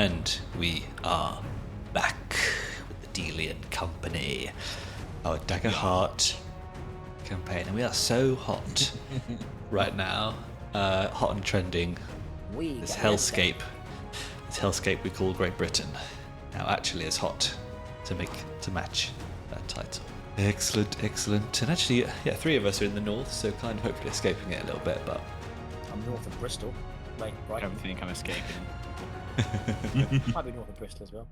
And we are back with the Delian Company, our Daggerheart campaign, and we are so hot right now, hot and trending. This hellscape we call Great Britain, now actually is hot to match that title. Excellent. And actually, yeah, 3 of us are in the north, so kind of hopefully escaping it a little bit, but I'm north of Bristol. Right. I don't think I'm escaping. Might be north of Bristol as well.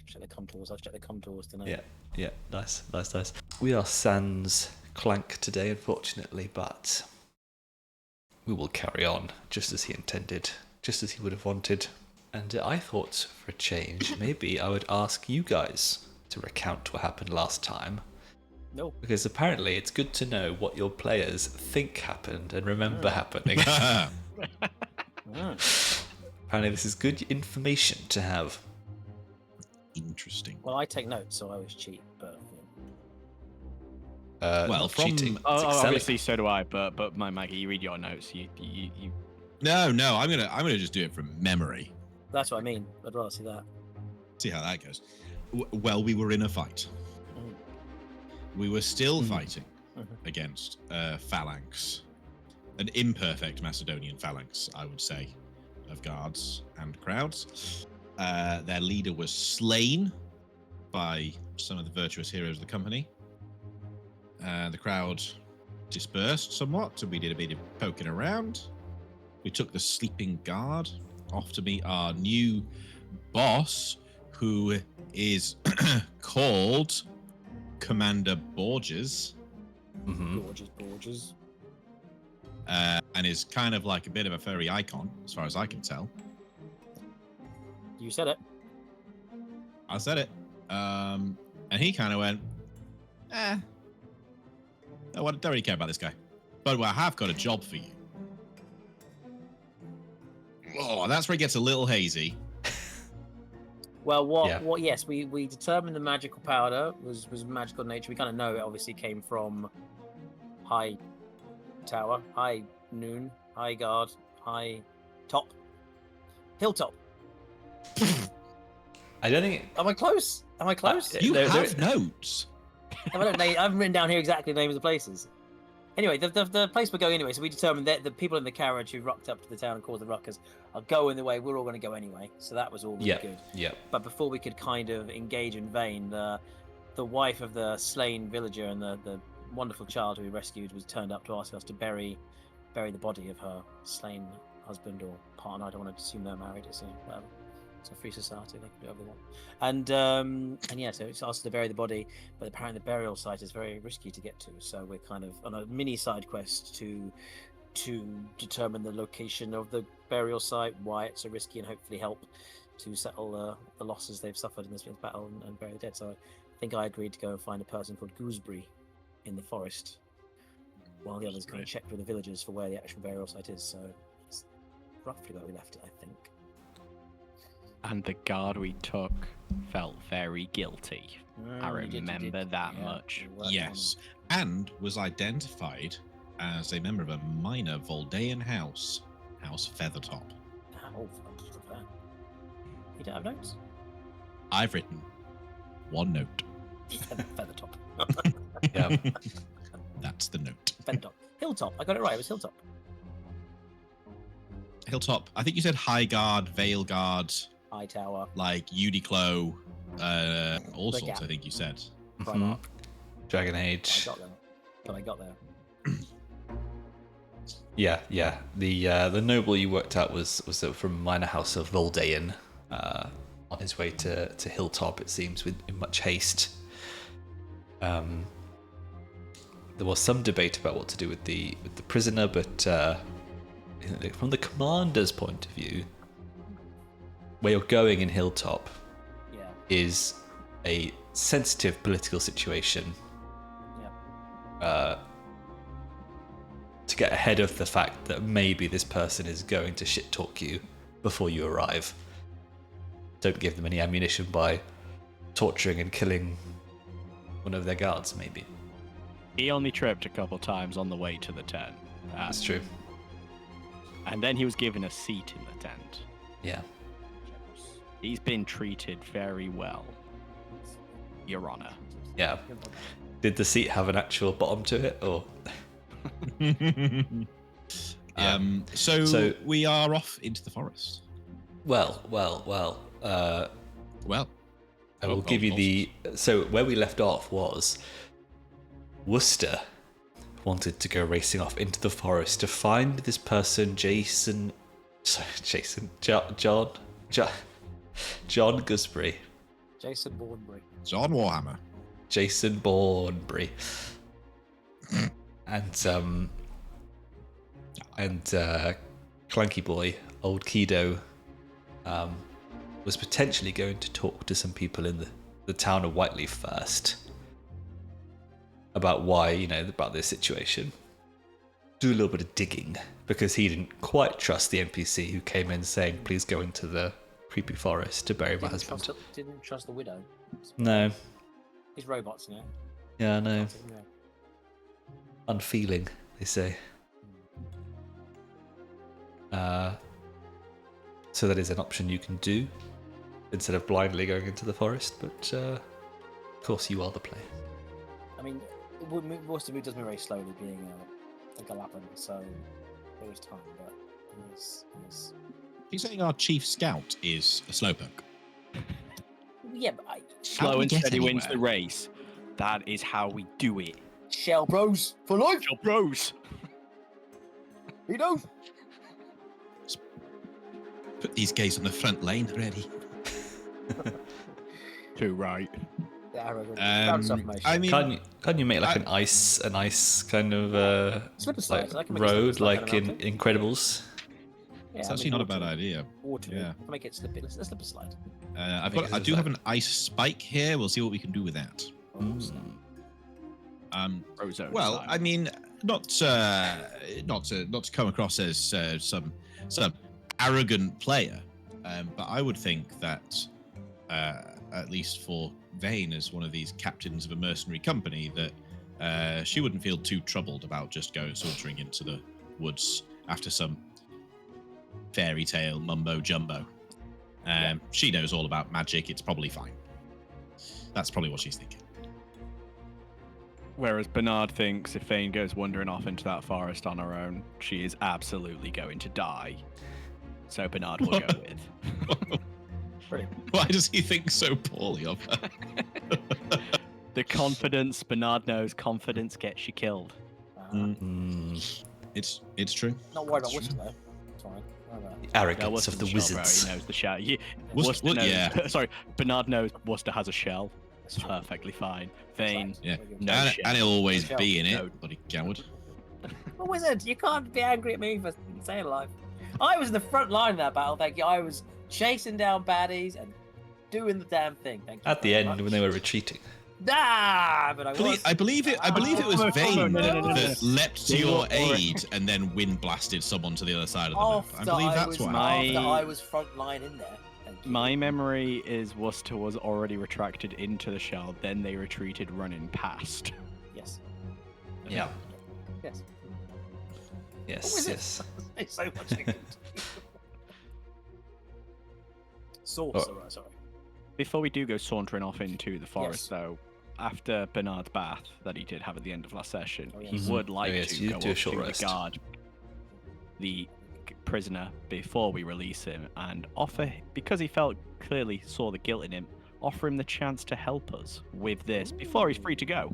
Check the contours. I'll check the contours tonight. Yeah. Nice. We are sans Clank today, unfortunately, but we will carry on just as he intended, just as he would have wanted. And I thought, for a change, maybe I would ask you guys to recount what happened last time. No. Because apparently it's good to know what your players think happened and remember happening. Apparently this is good information to have. Interesting. Well, I take notes, so I always cheat, but... Well, not from... cheating. Obviously, so do I, but my Maggie, you read your notes. You... No, I'm gonna just do it from memory. That's what I mean. I'd rather see that. See how that goes. Well, we were in a fight. We were still fighting against phalanx. An imperfect Macedonian phalanx, I would say, of guards and crowds. Their leader was slain by some of the virtuous heroes of the company. The crowd dispersed somewhat, so we did a bit of poking around. We took the sleeping guard off to meet our new boss, who is called Commander Borges. Borges. And is kind of like a bit of a furry icon, as far as I can tell. You said it. I said it. And he kind of went, I don't really care about this guy. But I have got a job for you. Oh, that's where it gets a little hazy. Well, yes, we determined the magical powder was magical nature. We kind of know it obviously came from High Tower, High Noon, High Guard, High Top, Hilltop. I don't think... Am I close? You have notes. I haven't written down here exactly the names of the places. Anyway, the place we're going anyway, so we determined that the people in the carriage who rocked up to the town and caused the ruckus are going the way we're all going to go anyway. So that was all really good. Yeah. But before we could kind of engage in Veyn, the wife of the slain villager and the wonderful child who we rescued was turned up to ask us to bury the body of her slain husband or partner. I don't want to assume they're married. It's whatever. It's a free society. They can do whatever they want. And yeah, so it's asked to bury the body, but apparently the burial site is very risky to get to. So we're kind of on a mini side quest to determine the location of the burial site, why it's so risky, and hopefully help to settle the losses they've suffered in this battle and bury the dead. So I think I agreed to go and find a person called Gooseberry in the forest, while the others kind of checked with the villagers for where the actual burial site is. So it's roughly where we left it, I think. And the guard we took felt very guilty. I remember that much. Yes, and was identified as a member of a minor Voldaean house, House Feathertop. Oh, you don't have notes? I've written 1 note. Feathertop. Yeah. That's the note. Feathertop. Hilltop. I got it right. It was Hilltop. Hilltop. I think you said High Guard, Vale Guard. High Tower. Like Uniqlo, all sorts, Gap. I think you said. Primark. Dragon Age. I got there. Yeah. The noble you worked out was from minor house of Voldaean, on his way to Hilltop, it seems, in much haste. There was some debate about what to do with the prisoner, but from the commander's point of view, where you're going in Hilltop is a sensitive political situation. To get ahead of the fact that maybe this person is going to shit talk you before you arrive. Don't give them any ammunition by torturing and killing one of their guards, maybe. He only tripped a couple times on the way to the tent. That's true. And then he was given a seat in the tent. Yeah. He's been treated very well, Your Honor. Yeah. Did the seat have an actual bottom to it, or? Yeah. So we are off into the forest. Well. I will give you the. So where we left off was Worcester wanted to go racing off into the forest to find this person, John Gooseberry. Jason Bournebury. John Warhammer. Jason Bournebury. and Clanky Boy, old Keedo, was potentially going to talk to some people in the town of Whiteleaf first about why, about this situation. Do a little bit of digging, because he didn't quite trust the NPC who came in saying, please go into the creepy forest to bury my husband. Didn't trust the widow. No. He's robots now. Yeah, I know. Unfeeling, they say. So that is an option you can do instead of blindly going into the forest, but of course you are the player. I mean, Worcester does move very slowly, being a Galapa, so there is time, but he's... He's saying our chief scout is a slowpoke. Yeah, but Slow and steady wins the race. That is how we do it. Shell Bros for life! Shell Bros! You know? Put these guys on the front line already. Too right. I mean, can you make like an ice kind of slipper slide. like road like in Incredibles? Yeah, it's actually not a bad idea. Water. Yeah. Make it slipper slide. I do have an ice spike here. We'll see what we can do with that. Well, style. I mean, not to come across as some arrogant player, but I would think that at least for Veyn as one of these captains of a mercenary company, that she wouldn't feel too troubled about just going sauntering into the woods after some fairy tale mumbo jumbo. She knows all about magic. It's probably fine. That's probably what she's thinking. Whereas Bernard thinks if Veyn goes wandering off into that forest on her own, she is absolutely going to die. So Bernard will go with. Why does he think so poorly of her? The confidence, Bernard knows confidence gets you killed. It's true. Not worried about Worcester though. It's fine. The arrogance of the wizards. He knows the shell. Worcester knows, yeah. Sorry, Bernard knows Worcester has a shell. It's perfectly fine. Veyn, yeah. no and, shell. and he'll always No be in it, No. bloody coward. A wizard, you can't be angry at me for staying alive. I was in the front line of that battle, thank you. I was chasing down baddies and doing the damn thing. Thank you. At the end, when they were retreating. Ah, but I believe it was Veyn no. that leapt to your aid and then wind blasted someone to the other side of the map. I believe that's what happened. After I was front line in there. Thank you. My memory is Worcester was already retracted into the shell, then they retreated running past. Yes. Yeah. Yes. Yes. Yes. It's so much. Sorcerer, sorry. Before we do go sauntering off into the forest, though, after Bernard's bath that he did have at the end of last session, he would like to go up to the guard the prisoner before we release him and offer, because he felt clearly saw the guilt in him, offer him the chance to help us with this before he's free to go.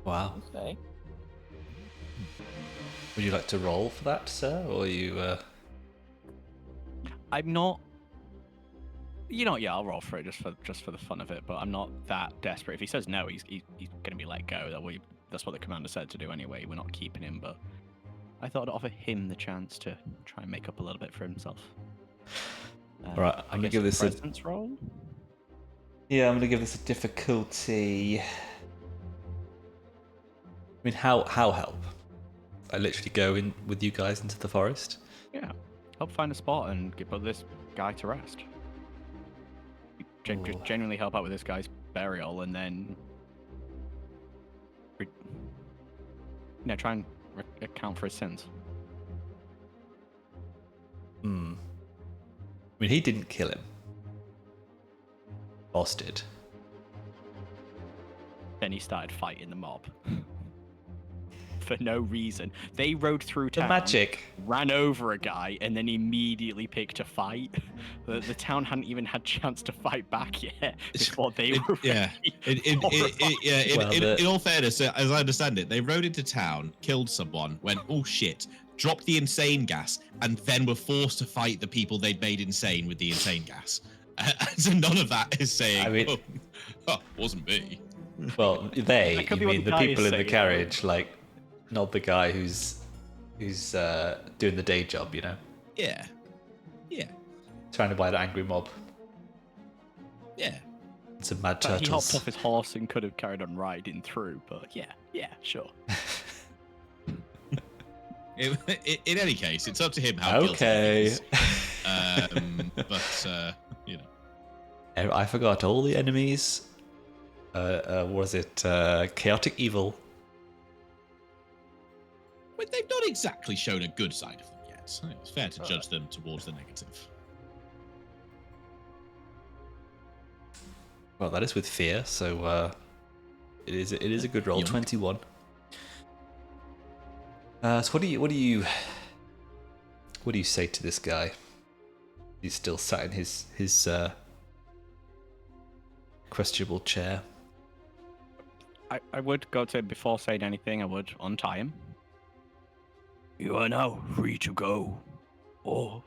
Wow. Okay. Would you like to roll for that, sir, or you? I'm not. You know, yeah, I'll roll for it just for the fun of it. But I'm not that desperate. If he says no, he's going to be let go. That's what the commander said to do anyway. We're not keeping him, but I thought I'd offer him the chance to try and make up a little bit for himself. All right, I'm gonna give this a presence roll. Yeah, I'm gonna give this a difficulty. I mean, how help? I literally go in with you guys into the forest. Yeah, help find a spot and put this guy to rest. Genuinely help out with this guy's burial, and then try and account for his sins. mean, he didn't kill him. Boss did. Then he started fighting the mob. For no reason. They rode through town, magic. Ran over a guy, and then immediately picked a fight. The town hadn't even had a chance to fight back yet before they were yeah. In all fairness, as I understand it, they rode into town, killed someone, went, oh shit, dropped the insane gas, and then were forced to fight the people they'd made insane with the insane gas. So none of that is saying, wasn't me. Well, you mean the people in the carriage, like, not the guy who's doing the day job, you know? Yeah. Trying to buy the angry mob. Yeah. It's a mad turtles. He hopped off his horse and could have carried on riding through, but yeah, sure. In any case, it's up to him how guilty he is. But, you know. I forgot all the enemies. Was it chaotic evil? Well, they've not exactly shown a good side of them yet. So it's fair to judge them towards the negative. Well, that is with fear, so it is a good roll. 21. So what do you say to this guy? He's still sat in his questionable chair. I would go to him before saying anything. I would untie him. You are now free to go, or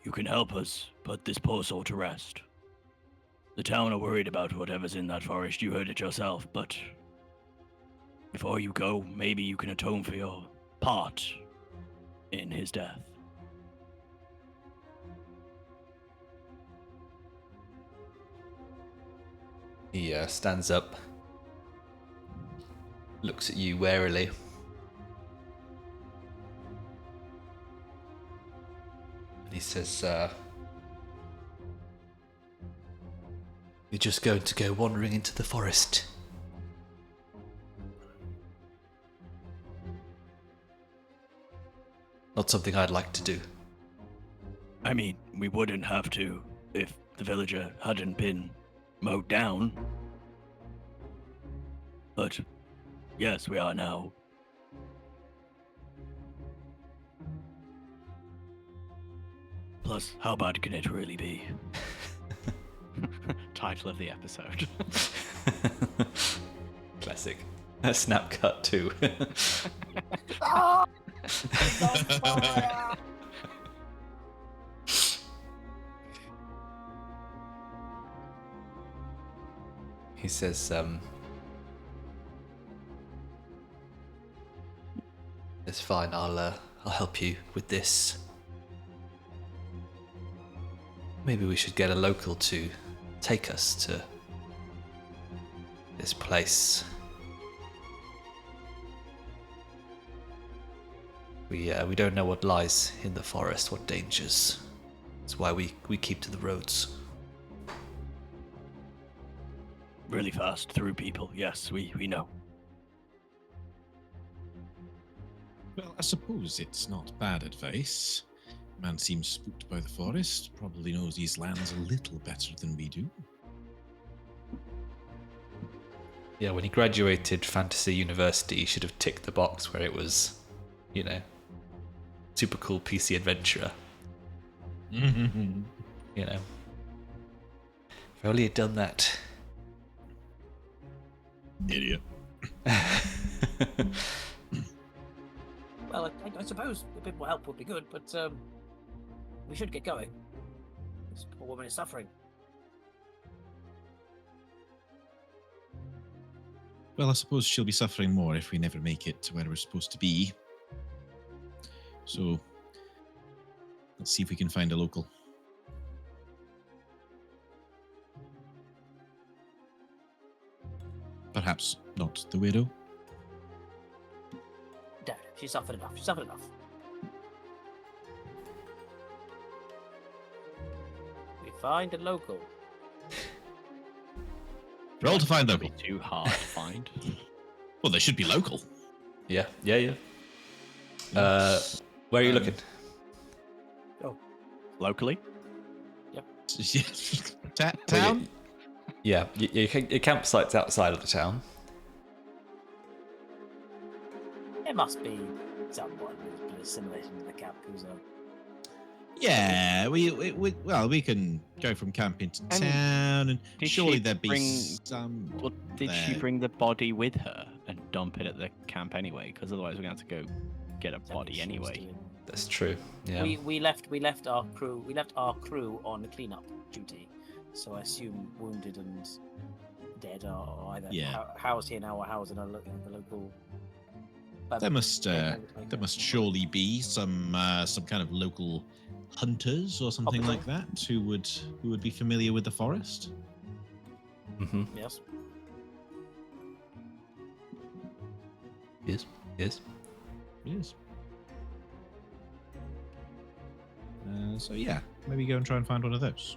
you can help us put this poor soul to rest. The town are worried about whatever's in that forest. You heard it yourself, but before you go, maybe you can atone for your part in his death. He stands up, looks at you warily. And he says, you're just going to go wandering into the forest. Not something I'd like to do. I mean, we wouldn't have to if the villager hadn't been mowed down. But yes, we are now. Plus, how bad can it really be? Title of the episode. Classic. A snap cut too. He says, it's fine, I'll help you with this. Maybe we should get a local to take us to this place. We don't know what lies in the forest, what dangers. That's why we keep to the roads. Really fast through people, yes, we know. Well, I suppose it's not bad advice. Man seems spooked by the forest, probably knows these lands a little better than we do. Yeah, when he graduated Fantasy University, he should have ticked the box where it was, you know, super cool PC adventurer. You know. If only he'd done that. Idiot. Well, I suppose a bit more help would be good, but we should get going. This poor woman is suffering. Well, I suppose she'll be suffering more if we never make it to where we're supposed to be. So, let's see if we can find a local. Perhaps not the widow. Dad, she suffered enough. She suffered enough. We find a local. Roll to find local. Too hard to find. Well, they should be local. Yeah. Where are you looking? Locally? Town? Yeah, your campsite's outside of the town. It must be someone who's been assimilated into the camp who's a... Yeah, we can go from camp into town, and surely there'd be some. Well, did she bring the body with her and dump it at the camp anyway? Because otherwise we're going to have to go get a body anyway. That's true. Yeah. We left our crew on cleanup duty, so I assume wounded and dead are either housed here now or housed in the local. There must surely be some kind of local hunters or something like that who would be familiar with the forest. Mm-hmm. Yes. Yes. So yeah, maybe go and try and find one of those.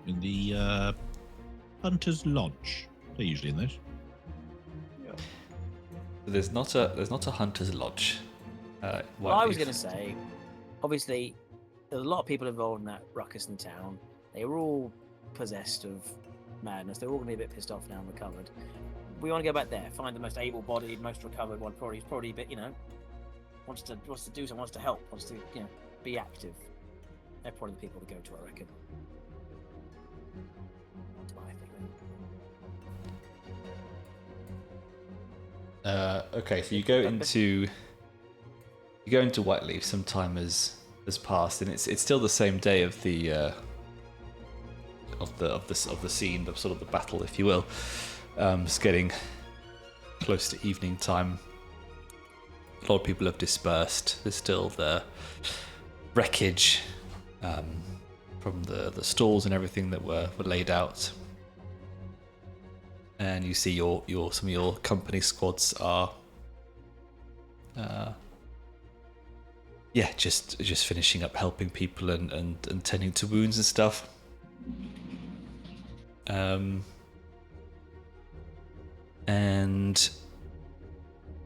In the Hunter's Lodge. They're usually in those. There's not a hunter's lodge. Well, I was going to say, obviously, there's a lot of people involved in that ruckus in town. They were all possessed of madness. They're all going to be a bit pissed off now and recovered. We want to go back there, find the most able-bodied, most recovered one. Probably a bit, wants to do something, wants to help, wants to, be active. They're probably the people to go to, I reckon. That's what I think. Okay, so you go into Whiteleaf. Some time has passed, and it's still the same day of the scene, of sort of the battle, if you will. It's getting close to evening time. A lot of people have dispersed. There's still the wreckage from the stalls and everything that were laid out. And you see some of your company squads are just finishing up helping people and tending to wounds and stuff. And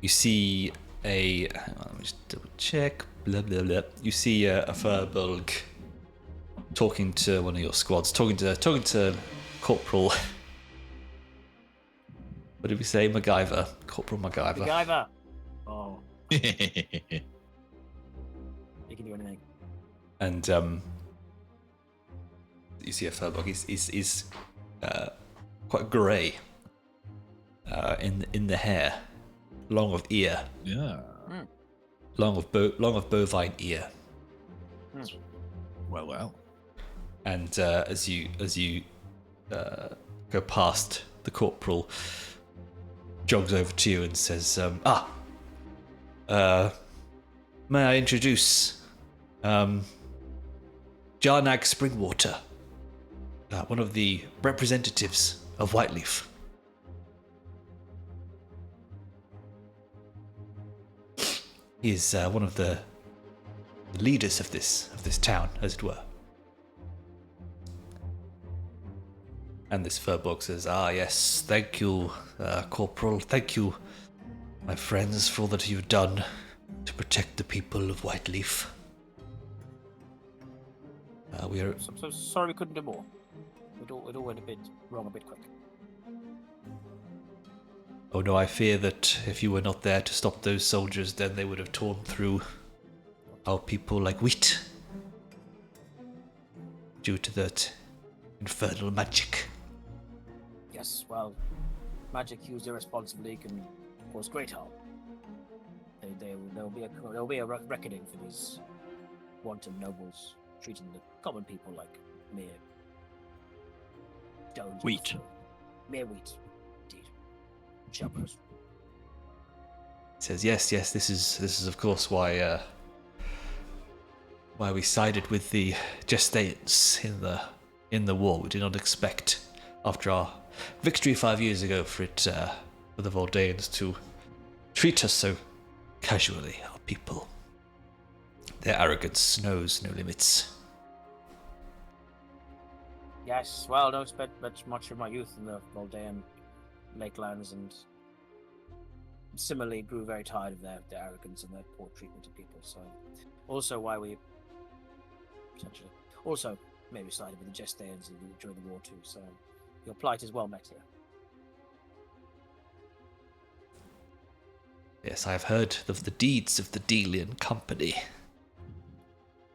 you see hang on, let me just double check. Blah blah blah. You see a Furbolg talking to one of your squads, talking to Corporal. What did we say? MacGyver. Corporal MacGyver. MacGyver. Oh. He can do anything. And you see a Furbolg. He's quite grey in the hair, long of ear. Yeah. Long of bovine ear. Well. And as you go past, the corporal jogs over to you and says, may I introduce Jarnag Springwater, one of the representatives of Whiteleaf. He is one of the leaders of this town, as it were. And this Furbolg says, yes, thank you, Corporal. Thank you, my friends, for all that you've done to protect the people of Whiteleaf. We are... So sorry we couldn't do more. It all went a bit wrong, a bit quick. Oh no, I fear that if you were not there to stop those soldiers, then they would have torn through our people like wheat. Due to that infernal magic. Yes, well, magic used irresponsibly can cause great harm. There'll be a reckoning for these wanton nobles treating the common people like mere stones. Wheat. Mere wheat, indeed. Shovels. It says, yes, this is of course why we sided with the Gestates in the war. We did not expect, after our victory 5 years ago, for the Voldaeans to treat us so casually, our people. Their arrogance knows no limits. Yes, well, no, spent much of my youth in the Voldaean Lakelands, and similarly grew very tired of their arrogance and their poor treatment of people. So, also why we potentially. Also, maybe sided with the Gestaeans during the war too. So your plight is well met here. Yes, I have heard of the deeds of the Delian company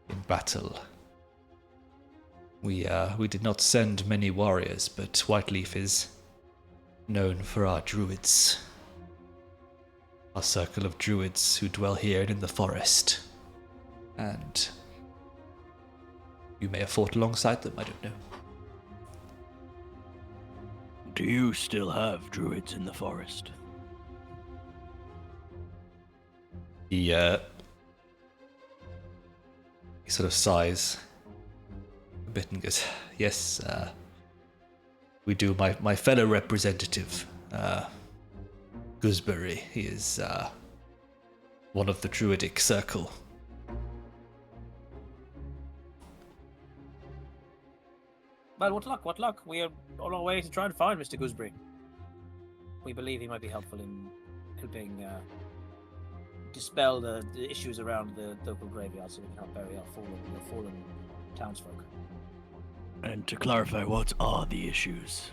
in battle. We did not send many warriors, but Whiteleaf is known for our druids. Our circle of druids who dwell here and in the forest. And you may have fought alongside them, I don't know. Do you still have druids in the forest? He sort of sighs a bit and goes, yes, we do. My fellow representative, Gooseberry, he is one of the druidic circle. Well, what luck. We are on our way to try and find Mr. Gooseberry. We believe he might be helpful in helping dispel the issues around the local graveyard so we can help bury our fallen townsfolk. And to clarify, what are the issues?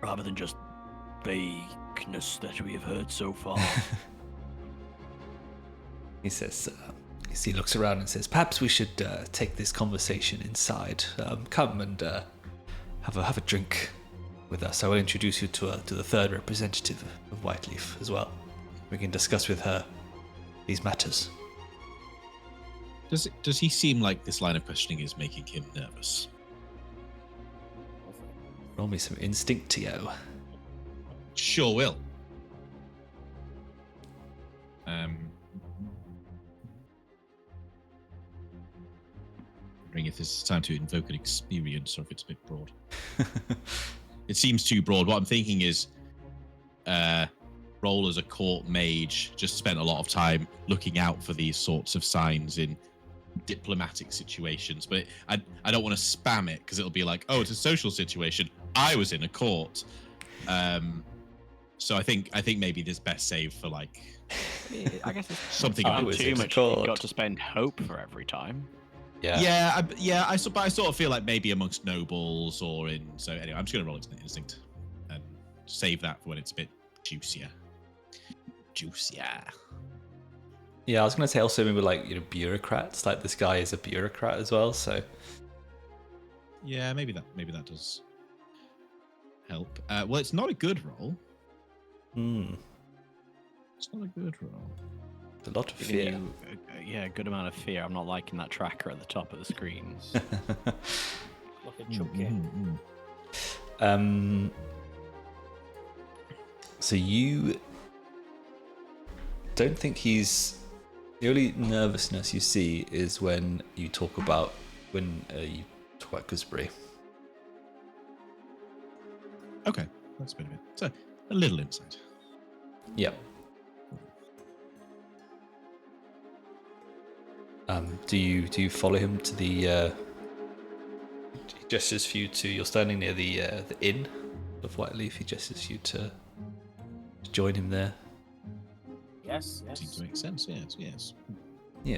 Rather than just vagueness that we have heard so far. He says, he looks around and says, perhaps we should take this conversation inside. Come and have a drink with us. I will introduce you to the third representative of Whiteleaf as well. We can discuss with her these matters. Does he seem like this line of questioning is making him nervous? Roll me some Instinctio. Sure will. Wondering if this is time to invoke an experience or if it's a bit broad. It seems too broad. What I'm thinking is roll as a court mage, just spent a lot of time looking out for these sorts of signs in diplomatic situations, but I don't want to spam it because it'll be like, oh, it's a social situation. I was in a court. So I think maybe this best save for like I guess it's something too much. You got to spend hope for every time. I sort of feel like maybe amongst nobles or in. So anyway, I'm just gonna roll instinct and save that for when it's a bit juicier. Yeah, I was gonna say also maybe like bureaucrats. Like this guy is a bureaucrat as well, so. Yeah, maybe that does help. Well, it's not a good roll. It's not a good roll. A lot of fear. A good amount of fear. I'm not liking that tracker at the top of the screen. Look at chunky. So you don't think he's... The only nervousness you see is when you talk about Gooseberry. Okay, that's a bit of it. So a little insight. Yep. Do you follow him to the? He gestures for you to. You're standing near the inn of Whiteleaf. He gestures for you to join him there. Yes. Seems to make sense. Yes.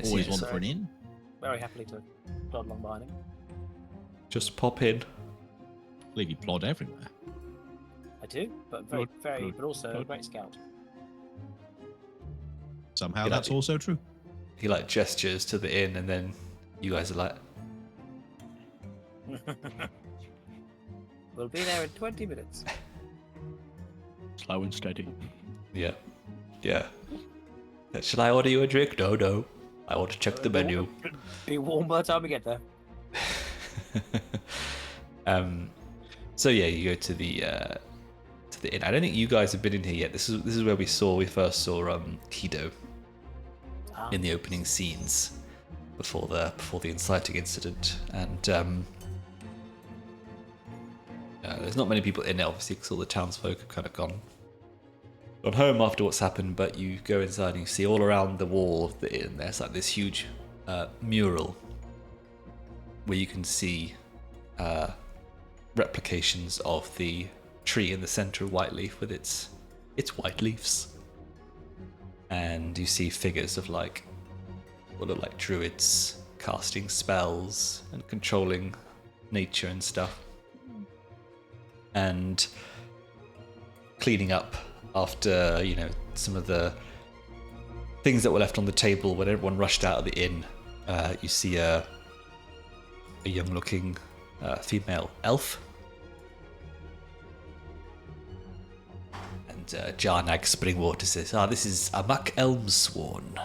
Always one for an inn. Very happily to plod along behind him. Just pop in. I believe you plod everywhere. I do, but but also a great scout. Somehow that's also true. He gestures to the inn, and then you guys are like, we'll be there in 20 minutes. Slow and steady. Yeah. Shall I order you a drink? No. I want to check the menu. Be warm by the time we get there. So yeah, you go to the inn. I don't think you guys have been in here yet. This is where we first saw Keedo in the opening scenes before the inciting incident, and there's not many people in it, obviously, because all the townsfolk have kind of gone home after what's happened. But you go inside and you see all around the wall of the inn there's like this huge mural where you can see replications of the tree in the center of Whiteleaf with its white leaves. and you see figures of what look like druids casting spells and controlling nature and stuff, and cleaning up after some of the things that were left on the table when everyone rushed out of the inn. You see a young-looking female elf, and Jarnag Springwater says, "This is Amak Elmsworn,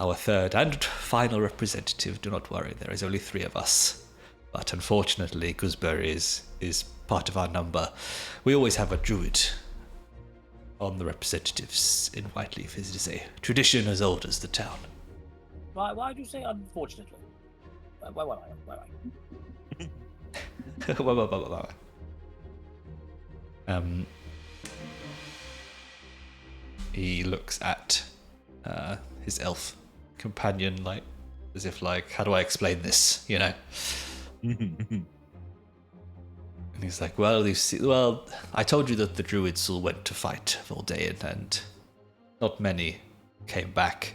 our third and final representative. Do not worry, there is only 3 of us. But unfortunately, Gooseberry is part of our number. We always have a druid on the representatives in Whiteleaf. It is a tradition as old as the town." Why do you say unfortunately? Why? He looks at his elf companion as if how do I explain this, And he's like, well, I told you that the druids all went to fight Voldayan, and not many came back.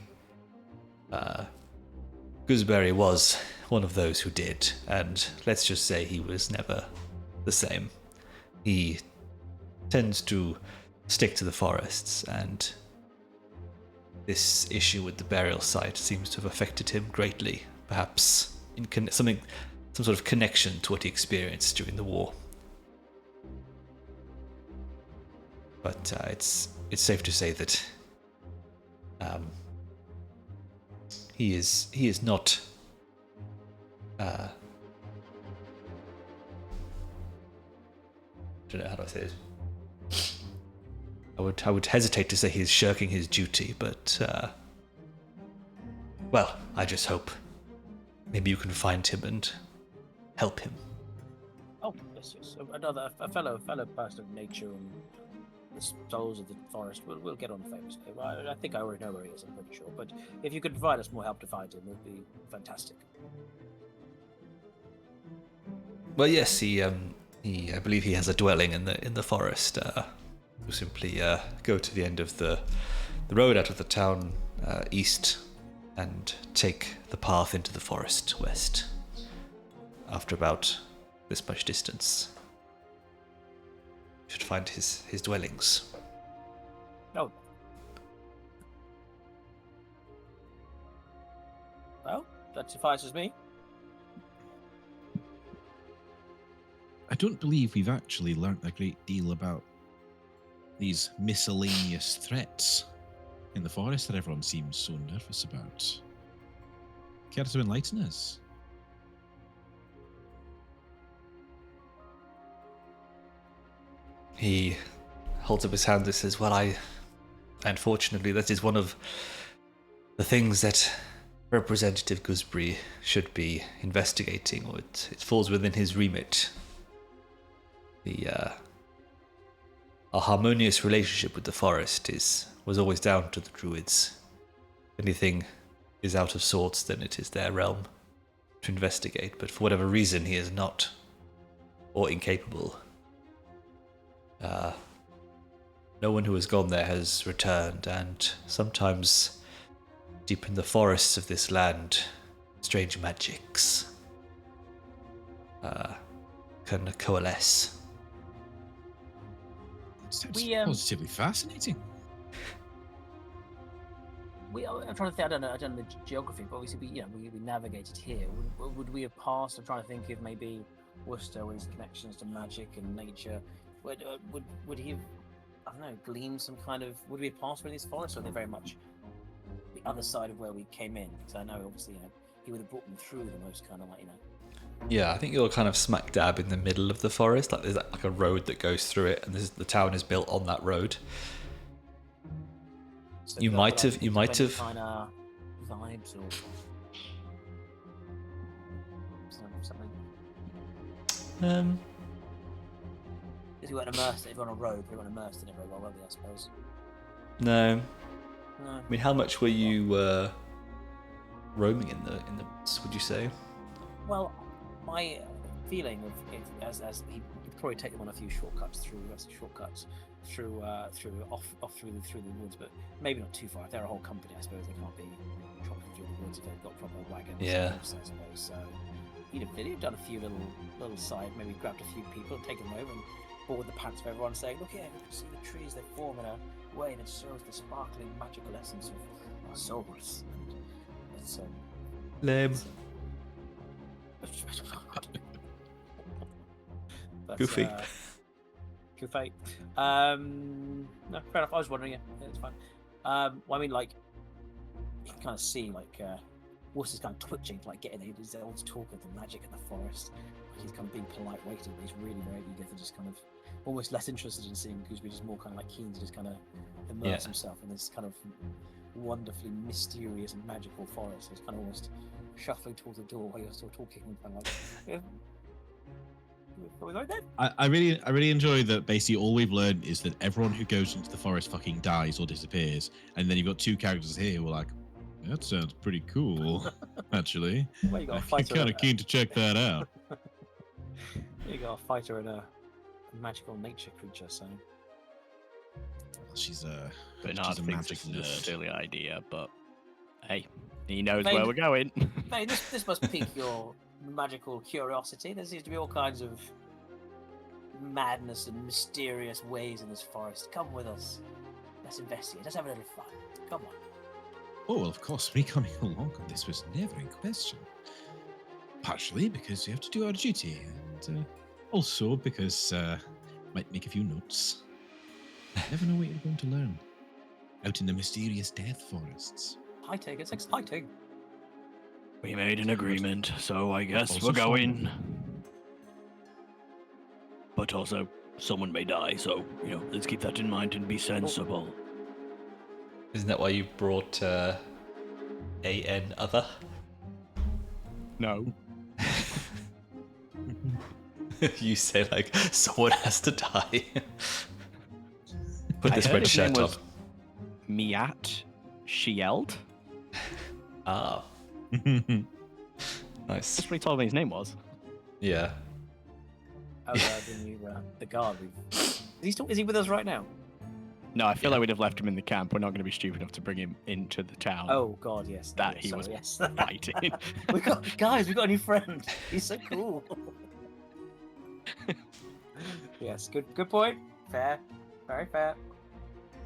Gooseberry was one of those who did, and let's just say he was never the same. He tends to stick to the forests, and this issue with the burial site seems to have affected him greatly, perhaps in some sort of connection to what he experienced during the war. But it's safe to say that he is not I don't know how do I say this. I would hesitate to say he's shirking his duty, but well, I just hope maybe you can find him and help him. Oh, yes. A fellow person of nature and the souls of the forest. We'll get on famously. I think I already know where he is, I'm pretty sure. But if you could provide us more help to find him, it would be fantastic. Well, yes, I believe he has a dwelling in the forest. You simply go to the end of the road out of the town east and take the path into the forest west. After about this much distance, you should find his dwellings. Oh. Well, that suffices me. I don't believe we've actually learnt a great deal about these miscellaneous threats in the forest that everyone seems so nervous about. Care to enlighten us? He holds up his hand and says, well, unfortunately, that is one of the things that Representative Gooseberry should be investigating, or it falls within his remit. Our harmonious relationship with the forest was always down to the druids. If anything is out of sorts, then it is their realm to investigate, but for whatever reason he is not, or incapable. No one who has gone there has returned, and sometimes deep in the forests of this land, strange magics can coalesce. Sounds positively fascinating. I'm trying to think. I don't know the geography, but obviously we navigated here. Would we have passed? I'm trying to think if maybe Worcester, with his connections to magic and nature, would he have, I don't know, gleaned some kind of? Would we have passed through these forests, or are they very much the other side of where we came in? Because I know obviously he would have brought them through the most kind of Yeah, I think you're kind of smack dab in the middle of the forest. Like there's like a road that goes through it, and the town is built on that road. So you might have kind of vibes or something. If you weren't immersed, if you're on a road, you weren't immersed in it very well, were we, I suppose? No. No. I mean, how much were you roaming in the woods, would you say? Well, my feeling of it as he'd probably take them on a few shortcuts through the woods, but maybe not too far. If they're a whole company, I suppose they can't be tromping through the woods if they've got proper wagons. Yeah. I suppose. So he'd done a few little side, maybe grabbed a few people, taken them over, and bored the pants of everyone, saying, "Look here, you can see the trees. They form in a way that shows the sparkling magical essence of our souls." And it's lame. Goofy. Goofy. No, fair enough. I was wondering. Yeah, it's fine. Well, I mean, like, you can kind of see, like, Worcester's kind of twitching to, like, get in there. He's there to talk of the magic in the forest. He's kind of being polite, waiting, but he's really very eager to just kind of, almost less interested in seeing Gooseberry, just more kind of, like, keen to just kind of immerse himself in this kind of wonderfully mysterious and magical forest. He's kind of almost shuffling towards the door while you're still talking, and kind of like, yeah. I really enjoy that. Basically, all we've learned is that everyone who goes into the forest fucking dies or disappears, and then you've got two characters here who are like, "That sounds pretty cool, actually. Well, you got a I'm fighter kind of keen to check that out." You got a fighter and a magical nature creature, so She's a thinks it's magical a silly idea, but hey, he knows where we're going. Hey, this must pique your magical curiosity. There seems to be all kinds of madness and mysterious ways in this forest. Come with us. Let's investigate. Let's have a little fun. Come on. Oh, well, of course, me coming along on this was never in question. Partially because we have to do our duty, and also because might make a few notes. Never know what you're going to learn out in the mysterious death forests. High-tech, it's exciting. We made an agreement, so I guess Also we're going. But also, someone may die, so, let's keep that in mind and be sensible. Isn't that why you brought AN other? No. You say, like, someone has to die. Put this red shirt on. Miat Shield? Ah. Nice. That's what he told me his name was. Yeah. Oh, the guard. Is he with us right now? No, I feel like we'd have left him in the camp. We're not going to be stupid enough to bring him into the town. Oh God, yes. That he was fighting. we got a new friend. He's so cool. Yes, good point. Fair, very fair.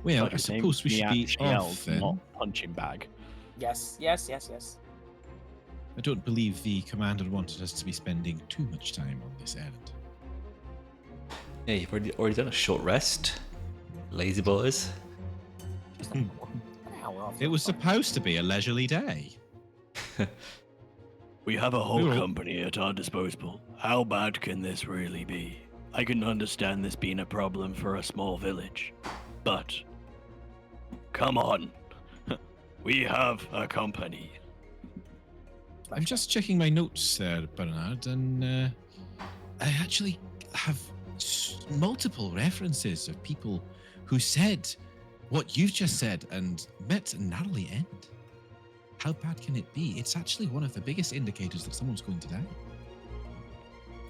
Well, Like I suppose we should be off then. not punching bag. Yes. I don't believe the commander wanted us to be spending too much time on this errand. Yeah, you've already done a short rest. Lazy boys. It was supposed to be a leisurely day. We have a whole company at our disposal. How bad can this really be? I can understand this being a problem for a small village, but come on. We have a company. I'm just checking my notes there, Bernard, and I actually have multiple references of people who said what you've just said and met a narrowly end. How bad can it be? It's actually one of the biggest indicators that someone's going to die.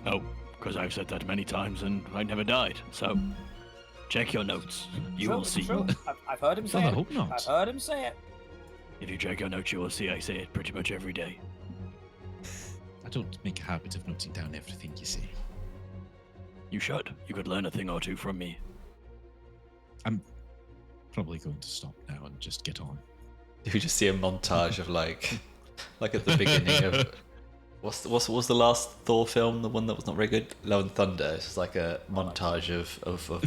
Oh, because I've said that many times and I never died. So, check your notes. You will see. I've heard him say I it. hope not. I've heard him say it. If you check your notes, you will see I say it pretty much every day. I don't make a habit of noting down everything you say. You should. You could learn a thing or two from me. I'm probably going to stop now and just get on. You just see a montage of like at the beginning of what was the last Thor film? The one that was not very good, Love and Thunder. It's just like a montage of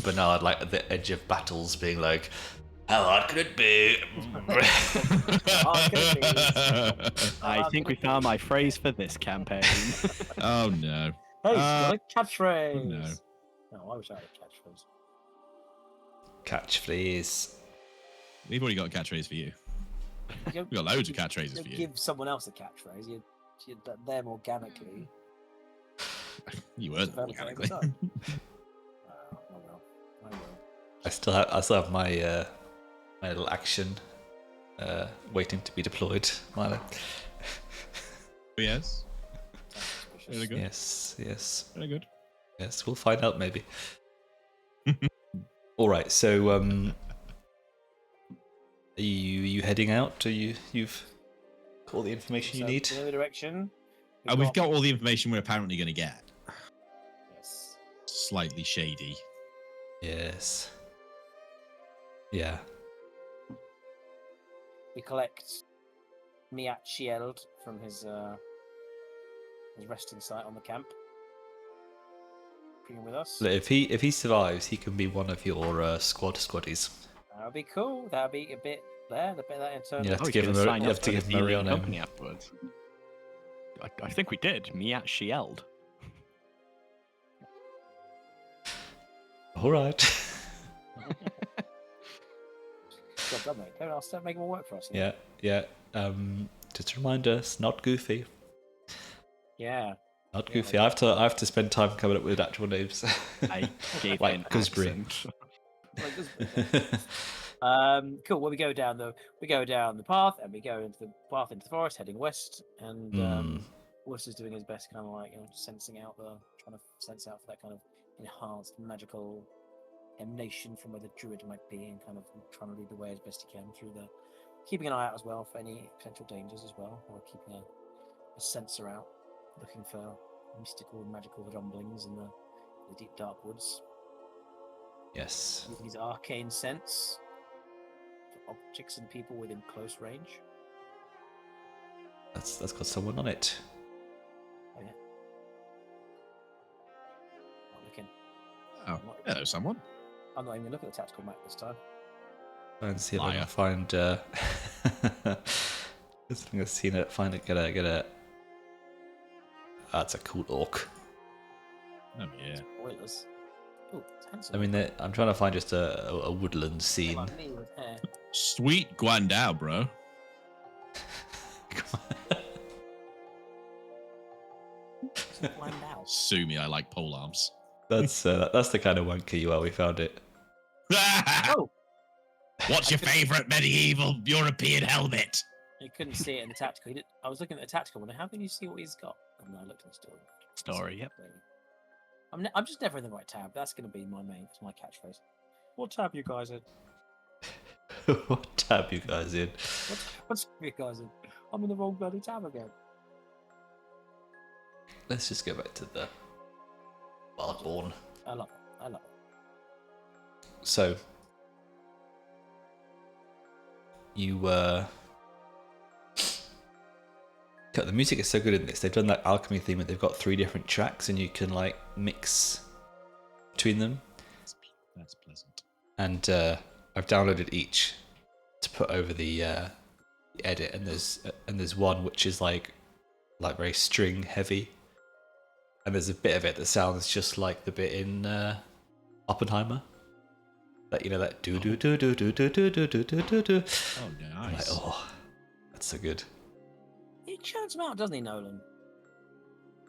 Bernard like at the edge of battles, being like, "How hard could it be?" I think we found my phrase for this campaign. Oh no! Hey, got a catchphrase. Oh, no. No, I wish I had a catchphrase. Catch, please. We've already got a catchphrase for you. We've got loads of catchphrases for you. Give someone else a catchphrase. You them organically. You weren't organically. I will. I still have my my little action waiting to be deployed, Milo. Yes. Very good. Yes. Very good. Yes, we'll find out maybe. All right. So, are you heading out? You've got all the information you need? In the direction. We've got all the information we're apparently going to get. Yes. Slightly shady. Yes. Yeah. We collect Miat Shield from his resting site on the camp. Bring him with us. If he survives, he can be one of your squaddies. That would be cool. That would be a bit there. A bit that internal. You have to give him a real name. Company afterwards. I think we did. Miat Shield. All right. Job done, mate. I'll start making more work for us. Yeah. Just a reminder, it's not goofy. Yeah. Not goofy. I have to spend time coming up with actual names. I gave like Gooseberry. Cool. Well, we go down the path, and we go into the forest, heading west. And Worcester's doing his best, kind of like sensing out trying to sense out for that kind of enhanced magical emanation from where the druid might be, and kind of trying to lead the way as best he can through keeping an eye out as well for any potential dangers as well, or keeping a sensor out, looking for mystical and magical rumblings in the deep dark woods. Yes. Using his arcane sense for objects and people within close range. That's got someone on it. Oh yeah. Not looking. Oh, hello, someone. I'm not even looking at the tactical map this time. Try and see if I can find. This thing I've seen it. Find it. Get a. That's a cool orc. Oh yeah. Spoilers. Ooh, it's handsome. I mean, I'm trying to find just a woodland scene. Like me with hair. Sweet Guandao, bro. Sue me, I like pole arms. That's the kind of wanker you are. We found it. Oh! What's your favourite medieval European helmet? You couldn't see it in the tactical. I was looking at the tactical one. How can you see what he's got? And I looked at the story. Yep. I'm just never in the right tab. That's going to be my catchphrase. What tab you guys in? What tab you guys in? What tab you guys in? I'm in the wrong bloody tab again. Let's just go back to the Wildborn. I love it. So, you the music is so good in this. They've done that alchemy theme, and they've got 3 different tracks, and you can like mix between them. That's pleasant. And I've downloaded each to put over the edit, and there's one which is like very string heavy, and there's a bit of it that sounds just like the bit in Oppenheimer. That that do do do do do do do do do do do. Oh, nice. Oh, that's so good. He churns them out, doesn't he, Nolan?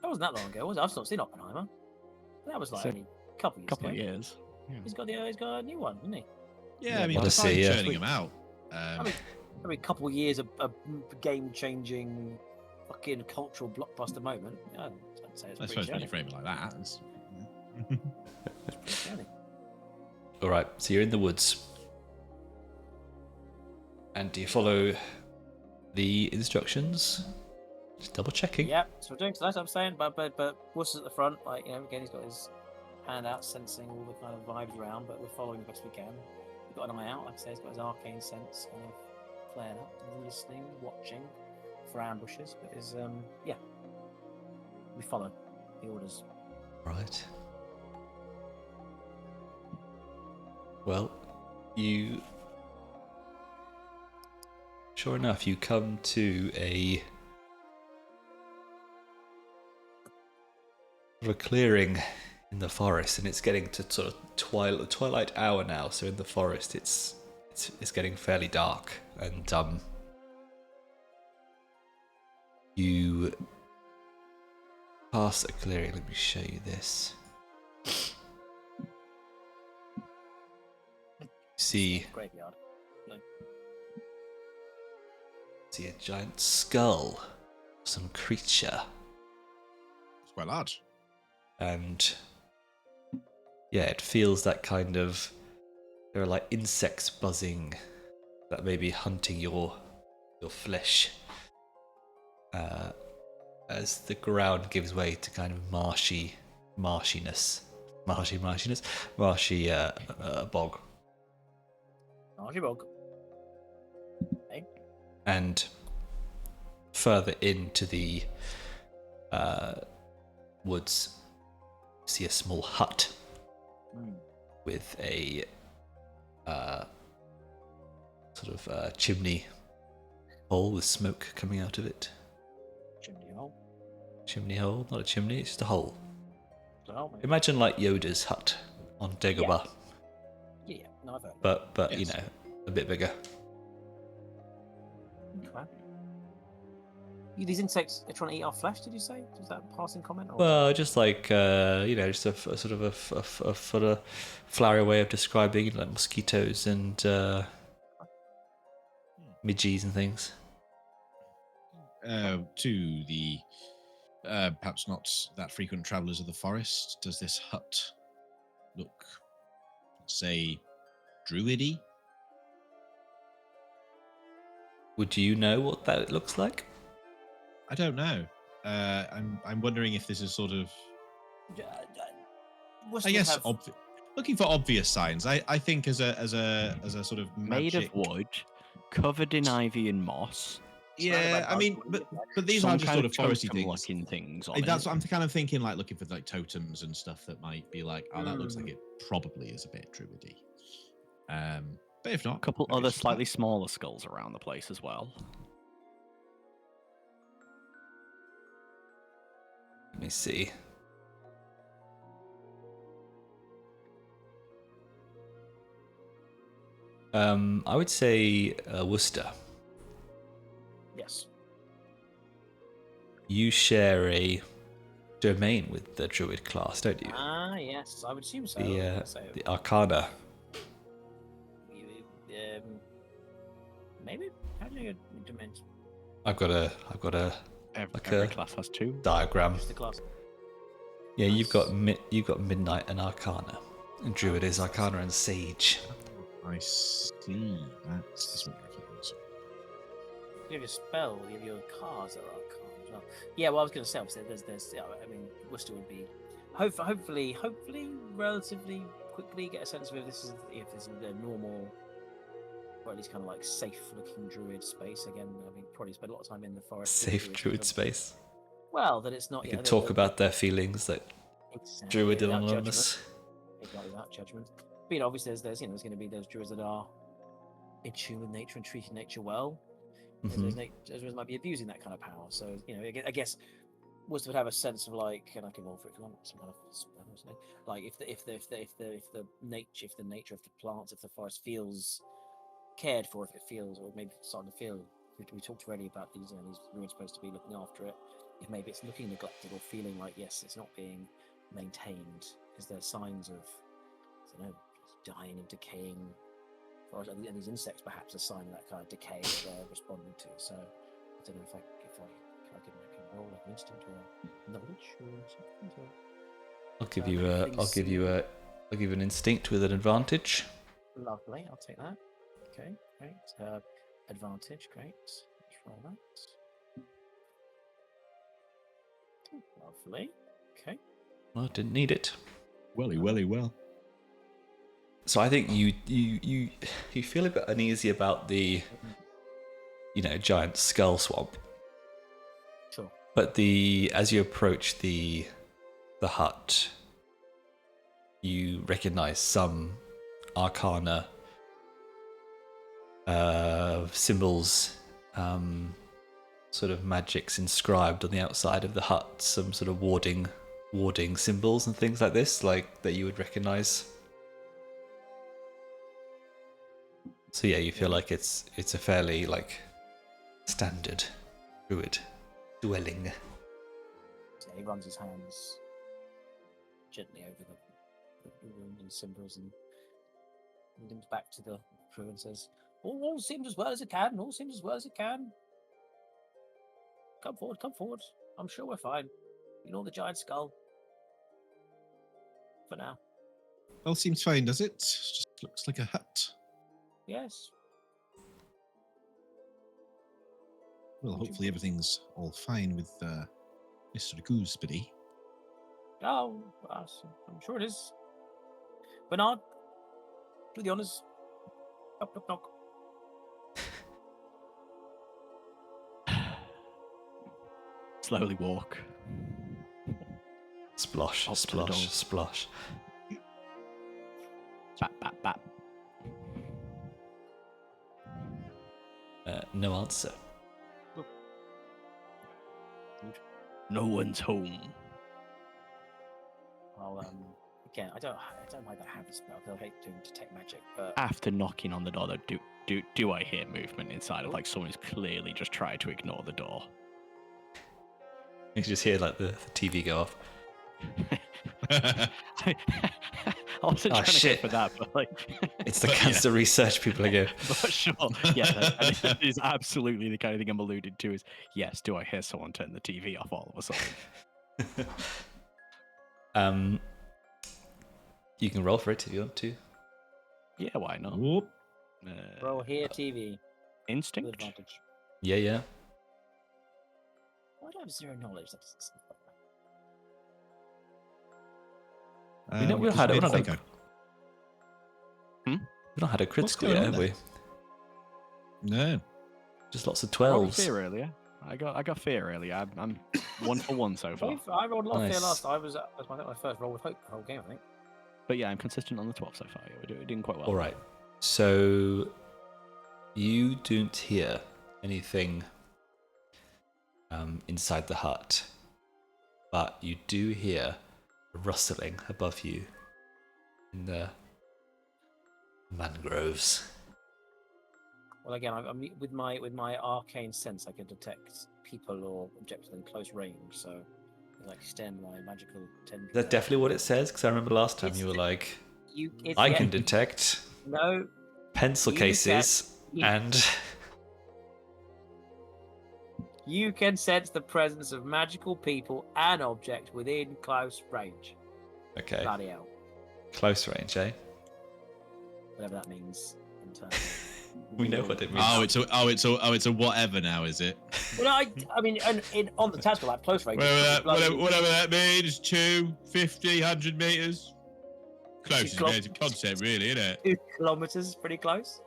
That wasn't that long ago, was it? I've not seen Oppenheimer. That was like only a couple of years. Yeah. He's got a new one, hasn't he? Yeah, I mean, Odyssey, churning them out. Every couple of years, a game-changing, fucking cultural blockbuster moment. Yeah, I'd say it's I suppose when you frame it like that. All right, so you're in the woods, and do you follow the instructions? Just double checking. Yeah, so we're doing. So that's what I'm saying. But Worcester's at the front. Like again, he's got his hand out, sensing all the kind of vibes around. But we're following the best we can. We've got an eye out. Like I say, he's got his arcane sense kind of flared up, listening, watching for ambushes. But we follow the orders. Right. Well, sure enough, you come to a clearing in the forest, and it's getting to sort of twilight hour now. So in the forest, it's getting fairly dark, and you pass a clearing. Let me show you this. See graveyard. No. See a giant skull, some creature. quite large. And yeah, it feels that kind of, there are like insects buzzing that may be hunting your flesh. As the ground gives way to kind of marshy bog. Marshy bog. Okay. And further into the woods, you see a small hut with a sort of chimney hole with smoke coming out of it. Chimney hole, not a chimney, it's just a hole. Imagine like Yoda's hut on Dagobah. Yeah, no, I've heard. But Yes. you know, a bit bigger. Okay. These insects are trying to eat our flesh, did you say? Was that a passing comment? Or... Well, just like just a sort of a flowery way of describing like mosquitoes and midges and things. To the perhaps not that frequent travellers of the forest, does this hut look, say, druidy? Would you know what that looks like? I don't know. I'm wondering if this is sort of, I guess, looking for obvious signs. I think as a sort of made magic... of wood, covered in ivy and moss. Yeah, I mean, but these are just sort of foresty things. Looking things on That's what I'm kind of thinking, like looking for like totems and stuff that might be like, oh, that looks like it probably is a bit druidy. But if not, a couple other slightly smaller skulls around the place as well. Let me see. I would say Worcester. Yes. You share a domain with the druid class, don't you? Ah, yes, I would assume so. The Arcana. Maybe. How do you dimension? I've got a Every class has two diagram. Just the class. Yeah, you've got Midnight and Arcana, and Druid is Arcana and Sage. I see. That's what you're referring to. You have your spell, you have your cards that are Arcana as well. Yeah, well, I was going to say, obviously, there's. I mean, Worcester would be, hopefully, relatively quickly get a sense of if this is the normal, or at least kind of like safe-looking druid space. Again, I mean, probably spend a lot of time in the forest. Safe druid space. Well, that it's not. You can talk about their feelings, that druid anonymous. Exactly, without judgment. But you know, obviously, there's there's going to be those druids that are in tune with nature and treating nature well. Those druids might be abusing that kind of power. So you know, I guess Worcester would have a sense of like, and I can roll for it if you want some kind of spell or something. Like if the nature of the plants, if the forest feels cared for, if it feels, or maybe starting to feel. We talked already about these. These druids supposed to be looking after it. If maybe it's looking neglected or feeling like yes, it's not being maintained, is there signs of, I don't know, dying and decaying? And these insects perhaps a sign of that kind of decay that they're responding to. So I don't know if I can roll like an instinct or knowledge or something. I'll give you an instinct with an advantage. Lovely, I'll take that. Okay, great. Advantage, great. Let's roll that. Lovely. Okay. Well, didn't need it. Well. So I think you feel a bit uneasy about the, giant skull swamp. Sure. But as you approach the hut, you recognize some Arcana symbols, sort of magics inscribed on the outside of the hut, some sort of warding symbols and things like this, like that you would recognize. So yeah, you feel like it's a fairly like standard druid dwelling. So he runs his hands gently over the runes and symbols and limps back to the crew and says, all seems as well as it can. All seems as well as it can. Come forward. I'm sure we're fine. Ignore the giant skull. For now. Well, seems fine, does it? Just looks like a hut. Yes. Well, hopefully everything's all fine with Mr. Gooseberry. Oh, I'm sure it is. Bernard, do the honours. Knock, knock, knock. Slowly walk. Splosh, Up to the splosh, door. splosh. Bap, bap, bap. No answer. No one's home. I'll again. I don't like that habit spell. I hate doing detect magic, but After knocking on the door, though, do I hear movement inside of like someone who's clearly just trying to ignore the door? You just hear like the TV go off. I wasn't trying to go for that, but like it's the cancer research people again. But sure, yeah, that is absolutely the kind of thing I'm alluding to. Is yes, do I hear someone turn the TV off all of a sudden? You can roll for it if you want to. Yeah, why not? roll here TV. With Instinct. advantage. Yeah. Why do I have 0 knowledge? That's We've not had a crit What's skill going yet, on have we? No. Just lots of I got 12s. fear earlier. I got fear earlier. I'm 1 for 1 so far. I rolled a lot of fear Nice. last. I was my first roll with hope the whole game, I think. But yeah, I'm consistent on the 12 so far. Yeah, we're doing quite well. All right. So you don't hear anything inside the hut, but you do hear a rustling above you in the mangroves. Well, again, I'm with my arcane sense, I can detect people or objects within close range. So, I extend my magical tendril. Is that definitely what it says? Because I remember last time you were like, I can detect pencil cases and... You can sense the presence of magical people and objects within close range. Okay. Bloody hell. Close range, eh? Whatever that means in terms of We know what it means. It's a whatever now, is it? Well, I mean, on the tactical, like close range. Whatever that means. 250, 100 meters. Close is a concept, really, isn't it? 2 kilometers is pretty close.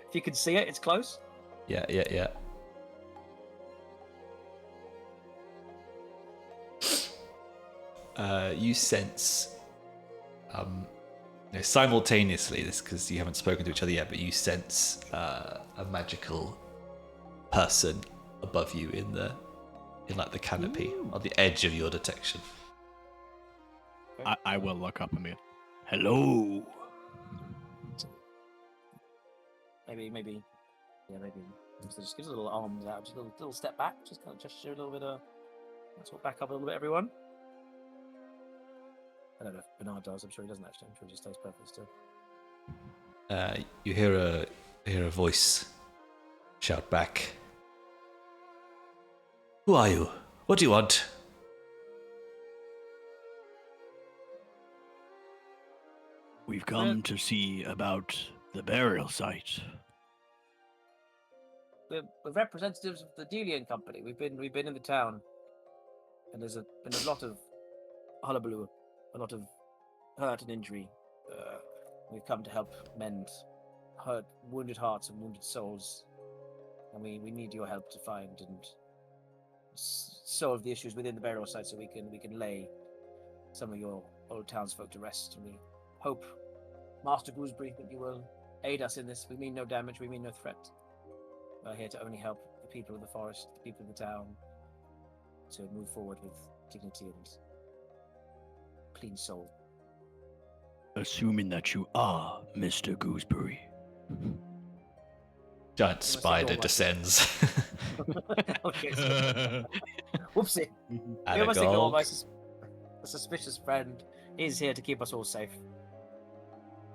If you can see it, it's close. Yeah. You sense, simultaneously, this because you haven't spoken to each other yet, but you sense a magical person above you in the canopy. Ooh. On the edge of your detection. I will look up and be, hello. Maybe. So just gives a little arms out, just a little step back, just kind of gesture a little bit of. Let's walk back up a little bit, everyone. I don't know if Bernard does. I'm sure he doesn't actually. I'm sure he just stays perfectly still. You hear a voice shout back. Who are you? What do you want? We've come to see about the burial site. We're representatives of the Delian company. We've been in the town, and there's been a lot of hullabaloo, a lot of hurt and injury. We've come to help mend wounded hearts and wounded souls, and we need your help to find and solve the issues within the burial site, so we can lay some of your old townsfolk to rest. And we hope, Master Gooseberry, that you will aid us in this. We mean no damage. We mean no threat. We're here to only help the people of the forest, the people of the town, to move forward with dignity and clean soul. Assuming that you are Mr. Gooseberry. Giant spider descends. Okay, so... Whoopsie. And A suspicious friend is here to keep us all safe.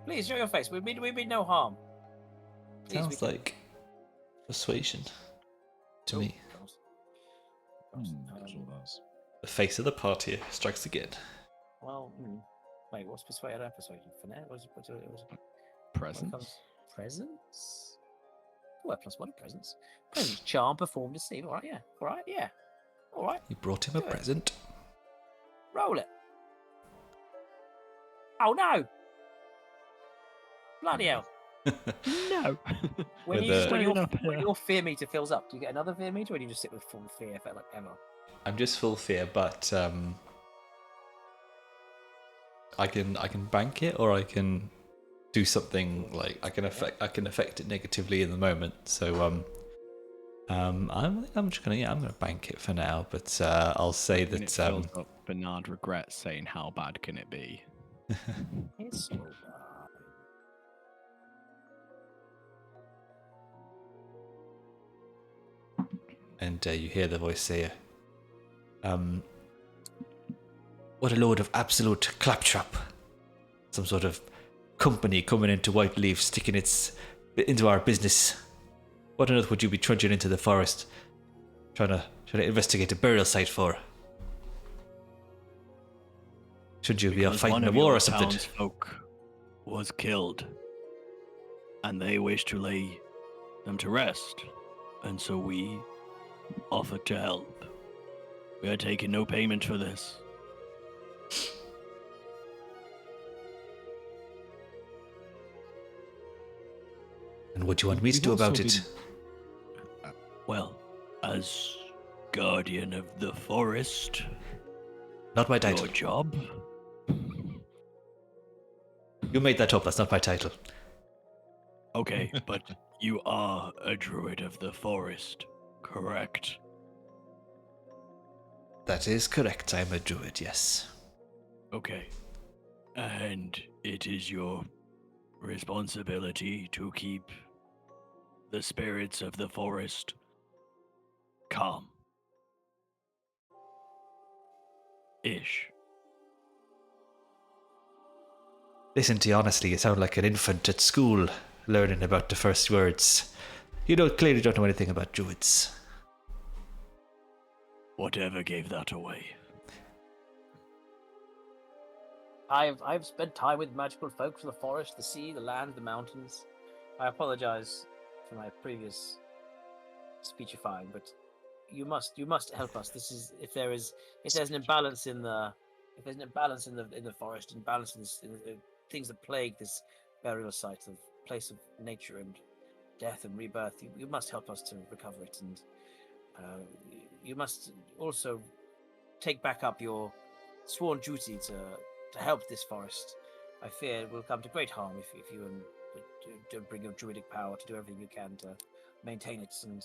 Please show your face. We mean no harm. Please, sounds like persuasion to me. The face of the party strikes again. Well, wait, what's persuade? I don't have persuasion for now. What's Presence? Presence? Oh, +1 presence. Presence, charm, perform, deceive. All right, yeah. All right, yeah. All right. You brought him a present. Roll it. Oh, no. Bloody hell. No. When your fear meter fills up, do you get another fear meter, or do you just sit with full fear for like ever? I'm just full fear, but I can bank it, or I can do something like I can affect it negatively in the moment. So I'm just gonna bank it for now, but I'll say that it fills up, Bernard regrets saying how bad can it be. It's so bad. And you hear the voice say, what a load of absolute claptrap. Some sort of company coming into Whiteleaf, sticking its into our business. What on earth would you be trudging into the forest, trying to investigate a burial site for? Should you be out fighting a war or something? Townsfolk was killed, and they wish to lay them to rest, and so we offered to help. We are taking no payment for this. And what do you want me to do about it? Well, as guardian of the forest, not my title. Your job? You made that up, that's not my title. Okay, but you are a druid of the forest, correct? That is correct, I'm a druid, yes. Okay. And it is your responsibility to keep the spirits of the forest calm. Ish. Listen to you honestly, you sound like an infant at school learning about the first words. You clearly don't know anything about druids. Whatever gave that away? I've spent time with magical folk from the forest, the sea, the land, the mountains. I apologize for my previous speechifying, but you must help us. This is if there's an imbalance in the forest, imbalance in the things that plague this burial site, of place of nature and death and rebirth. You must help us to recover it, and you must also take back up your sworn duty to help this forest. I fear it will come to great harm if you don't bring your druidic power to do everything you can to maintain it. And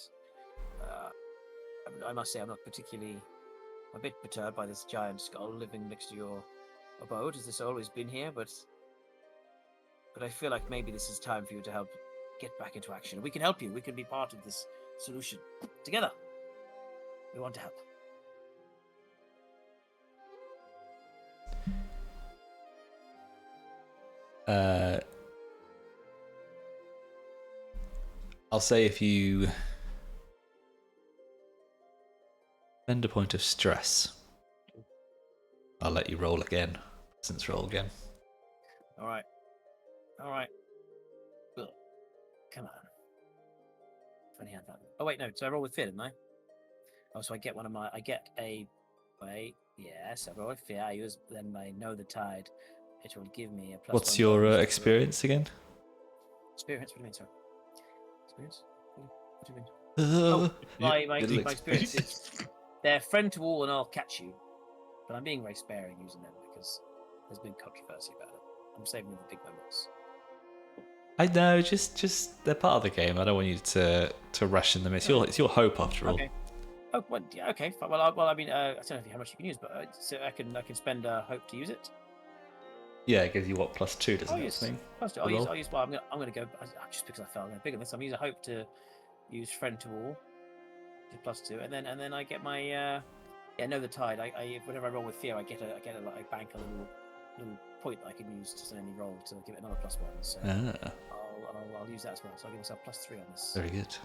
I must say, I'm not particularly a bit perturbed by this giant skull living next to your abode, as this always been here, but I feel like maybe this is time for you to help get back into action. We can help you. We can be part of this solution together. We want to help. I'll say if you spend a point of stress, I'll let you roll again. Since roll again. All right. Ugh. Come on. Funny how that. Oh wait, no. So I roll with fear, didn't I? Oh, so I get Yes, I roll with fear. I use then my know the tide. It will give me a plus. What's your experience again? Experience? What do you mean, sorry? Experience? What do you mean? My experience is they're friend to all and I'll catch you. But I'm being very sparing using them because there's been controversy about it. I'm saving the big moments. I know, just they're part of the game. I don't want you to rush in them. It's your hope after all. Okay. Oh, well, yeah, okay. Well, I mean, I don't know how much you can use, but so I can spend hope to use it. Yeah, it gives you what, +2, doesn't it? Yes. +2. I'll use. Well, I'm going to go just because I felt bigger than this. I'm using hope to use friend to all, +2, and then I get my know the tide. I whenever I roll with fear, I bank a little point that I can use just on any roll to give it another +1. So I'll use that as well. So I'll give myself +3 on this. Very good.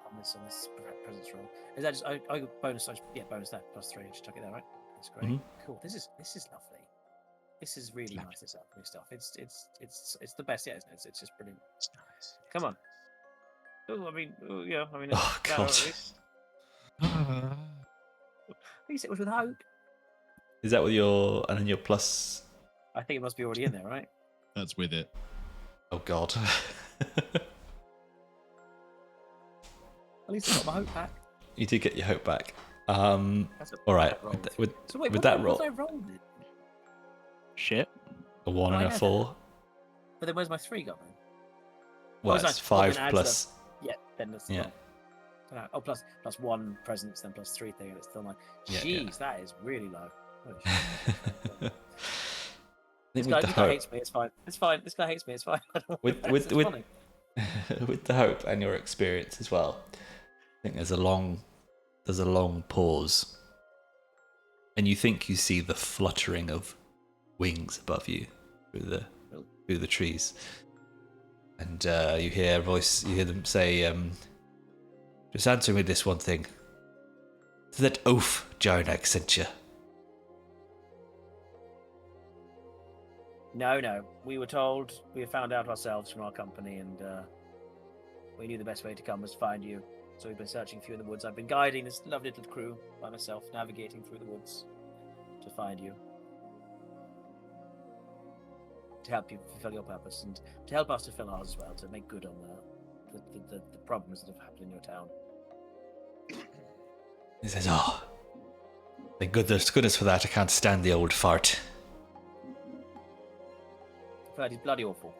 On this presence roll. Is that just I bonus? Yeah, bonus that +3. Just chuck it there, right? That's great. Mm-hmm. Cool. This is lovely. This is really nice. This alchemy stuff. It's the best. Yeah, isn't it? It's just brilliant. It's nice. Come on. Oh, I mean, yeah. I mean. Oh God. At least it was with hope. Is that with your and then your plus? I think it must be already in there, right? That's with it. Oh God. At least I got my hope back. You did get your hope back. All right. With that roll. I rolled it? Shit. A 1 and a 4. But then where's my 3 gone then? Well, it's 5 plus. Yeah, then that's oh, plus 1 presence, then plus 3 thing, and it's still 9. Jeez, that is really low. This guy hates me. It's fine. It's fine. This guy hates me. It's fine. With the hope and your experience as well, I think there's a long pause, and you think you see the fluttering of wings above you through the trees, and you hear a voice. You hear them say, "Just answer me this one thing. Is that oaf Jarnak sent you?" No. We were told. We found out ourselves from our company, and we knew the best way to come was to find you. So we've been searching for you in the woods. I've been guiding this lovely little crew by myself, navigating through the woods to find you. To help you fulfill your purpose, and to help us fulfill ours as well, to make good on the problems that have happened in your town. He says, "Oh, thank goodness for that. I can't stand the old fart." I've heard he's bloody awful.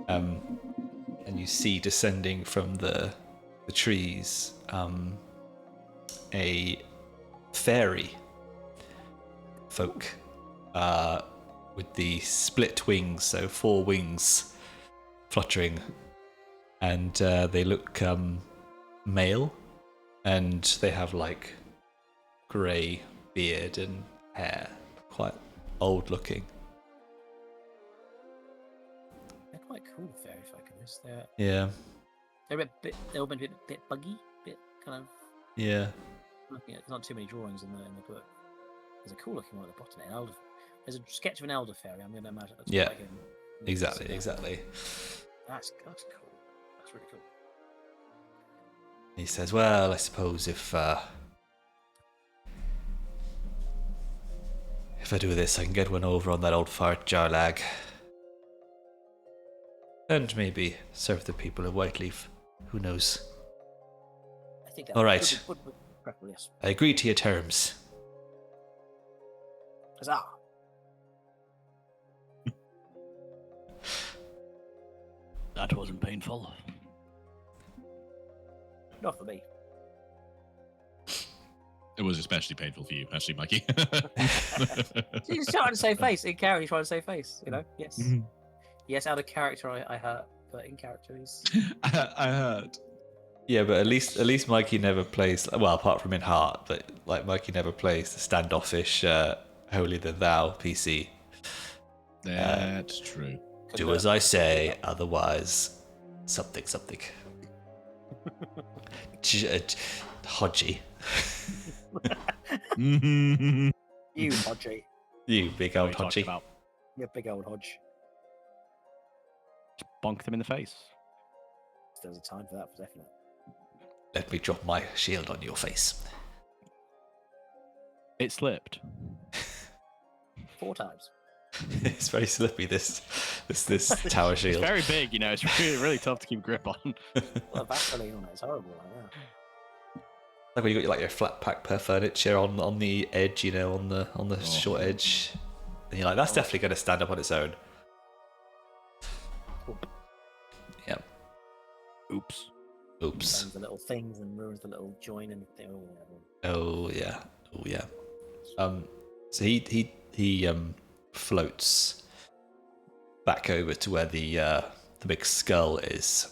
And you see descending from the trees a fairy folk with the split wings, so 4 wings fluttering, and they look male, and they have like grey beard and hair, quite old looking. They're quite cool, fairy folk in this. They're all been a bit buggy, bit kind of. Yeah. Looking at, there's not too many drawings in the book. There's a cool looking one at the bottom. There's a sketch of an elder fairy. I'm going to imagine. That's Exactly. That's cool. That's really cool. He says, "Well, I suppose if I do this, I can get one over on that old fart Jarlag. And maybe serve the people of Whiteleaf. Who knows?" I think all right. Preferable, yes. I agree to your terms. Huzzah! That wasn't painful. Not for me. It was especially painful for you, actually, Mikey. He's trying to save face. In character, he's trying to save face. You know, yes. Mm-hmm. Yes, out of character, I hurt, but in character, he's. I heard. Yeah, but at least Mikey never plays. Well, apart from in heart, but like Mikey never plays the standoffish, holier than thou PC. That's true. Do as I say, otherwise, something. Hodgy. You, Hodgy. You big old Hodgy. You big old Hodge. Just bonk them in the face. There's a time for that, for definite. Let me drop my shield on your face. It slipped. 4 times. It's very slippy, this tower shield. It's very big, you know. It's really tough to keep grip on. Well, Vaseline on it, it's horrible. Like that. Like when you got like your flat pack per furniture on the edge, you know, on the short edge, and you're like, that's definitely going to stand up on its own. Cool. Yeah. Oops. Burns the little things and ruins the little join and thing. Oh yeah. So he floats back over to where the big skull is.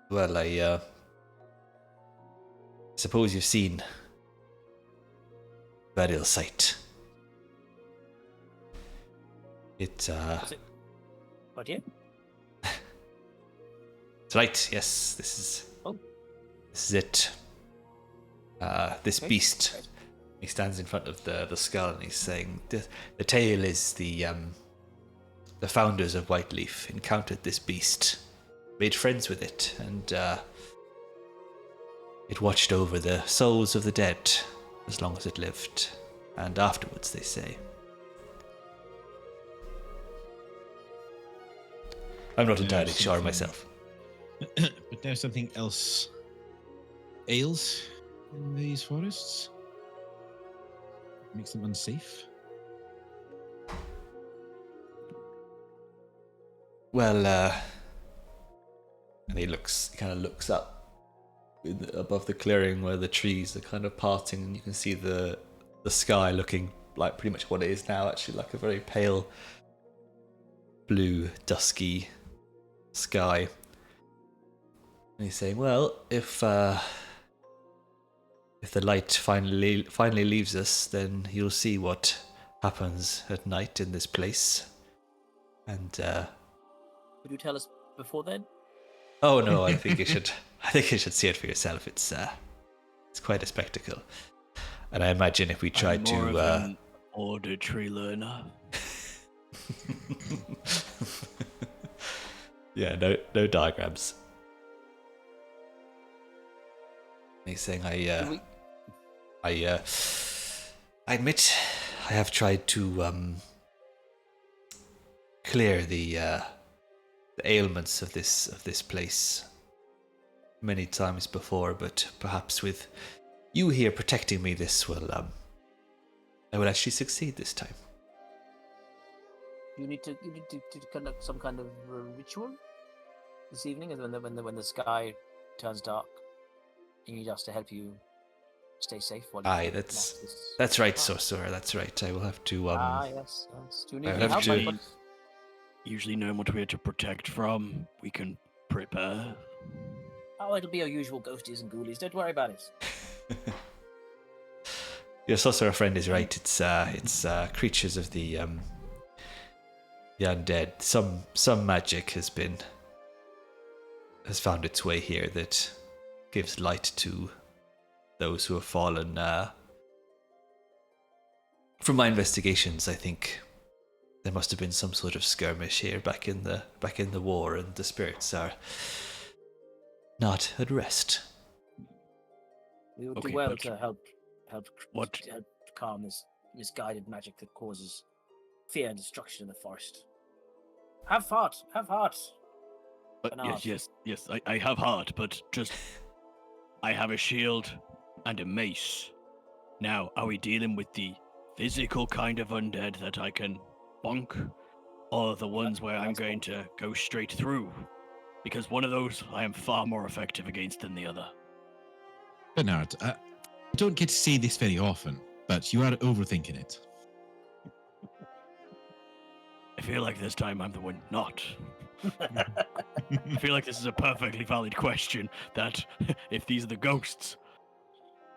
Well, I suppose you've seen burial site. What, yeah? Tonight, yes, this This is it. This beast. He stands in front of the skull and he's saying, the tale is the founders of Whiteleaf encountered this beast, made friends with it, and it watched over the souls of the dead as long as it lived, and afterwards, they say. I'm not entirely sure myself. But there's something else ails in these forests? Makes them unsafe? Well, and he kind of looks up above the clearing where the trees are kind of parting, and you can see the sky looking like pretty much what it is now, actually, like a very pale blue, dusky sky. And he's saying, well, if the light finally leaves us, then you'll see what happens at night in this place. And would you tell us before then? Oh no, I think you should see it for yourself. It's quite a spectacle. And I imagine if we tried to of an auditory learner. Yeah, no diagrams. He's saying I admit I have tried to clear the ailments of this place many times before, but perhaps with you here protecting me, this will I will actually succeed this time. You need to conduct some kind of ritual this evening, when the sky turns dark. You need us to help you stay safe while you Aye, that's right, Sorcerer. That's right. I will have to. Yes. Do you need I'll any have help? to- Usually know what we're to protect from. We can prepare. Oh, it'll be our usual ghosties and ghoulies. Don't worry about it. Your Sorcerer friend is right. It's creatures of the undead. Some magic has found its way here that gives light to those who have fallen. From my investigations, I think there must have been some sort of skirmish here back in the war, and the spirits are not at rest. We would do well to help calm this misguided magic that causes fear and destruction in the forest. Have heart. Yes. I have heart, but just I have a shield and a mace. Now, are we dealing with the physical kind of undead that I can bonk, or the ones where I'm going to go straight through? Because one of those I am far more effective against than the other. Bernard, I don't get to see this very often, but you are overthinking it. I feel like this time I'm the one not. I feel like this is a perfectly valid question, that if these are the ghosts,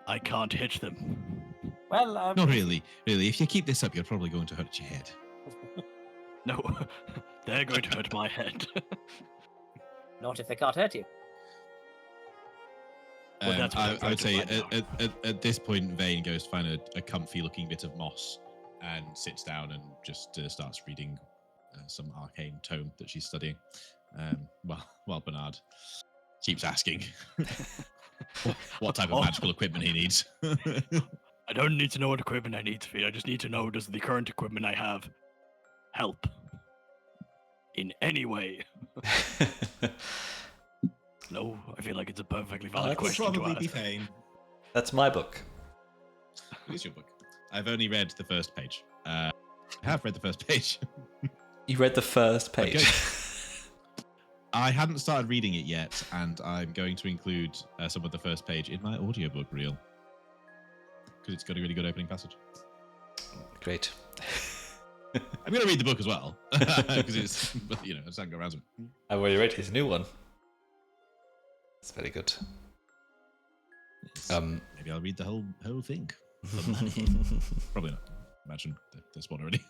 I can't hit them. Well, not really. If you keep this up, you're probably going to hurt your head. No, they're going to hurt my head. Not if they can't hurt you. I would say at this point, Veyn goes to find a comfy-looking bit of moss and sits down and just starts reading some arcane tome that she's studying. While Bernard keeps asking what type of magical equipment he needs. I don't need to know what equipment I need to feed. I just need to know, does the current equipment I have help in any way? No, I feel like it's a perfectly valid question to ask. That's my book. It is your book. I've only read the first page. I have read the first page. You read the first page? Okay. I hadn't started reading it yet, and I'm going to include some of the first page in my audiobook reel. Because it's got a really good opening passage. Great. I'm going to read the book as well. Because it's, I just can't go around it. I've already read his new one. It's very good. Yes. Maybe I'll read the whole thing. Probably not. Imagine there's one already.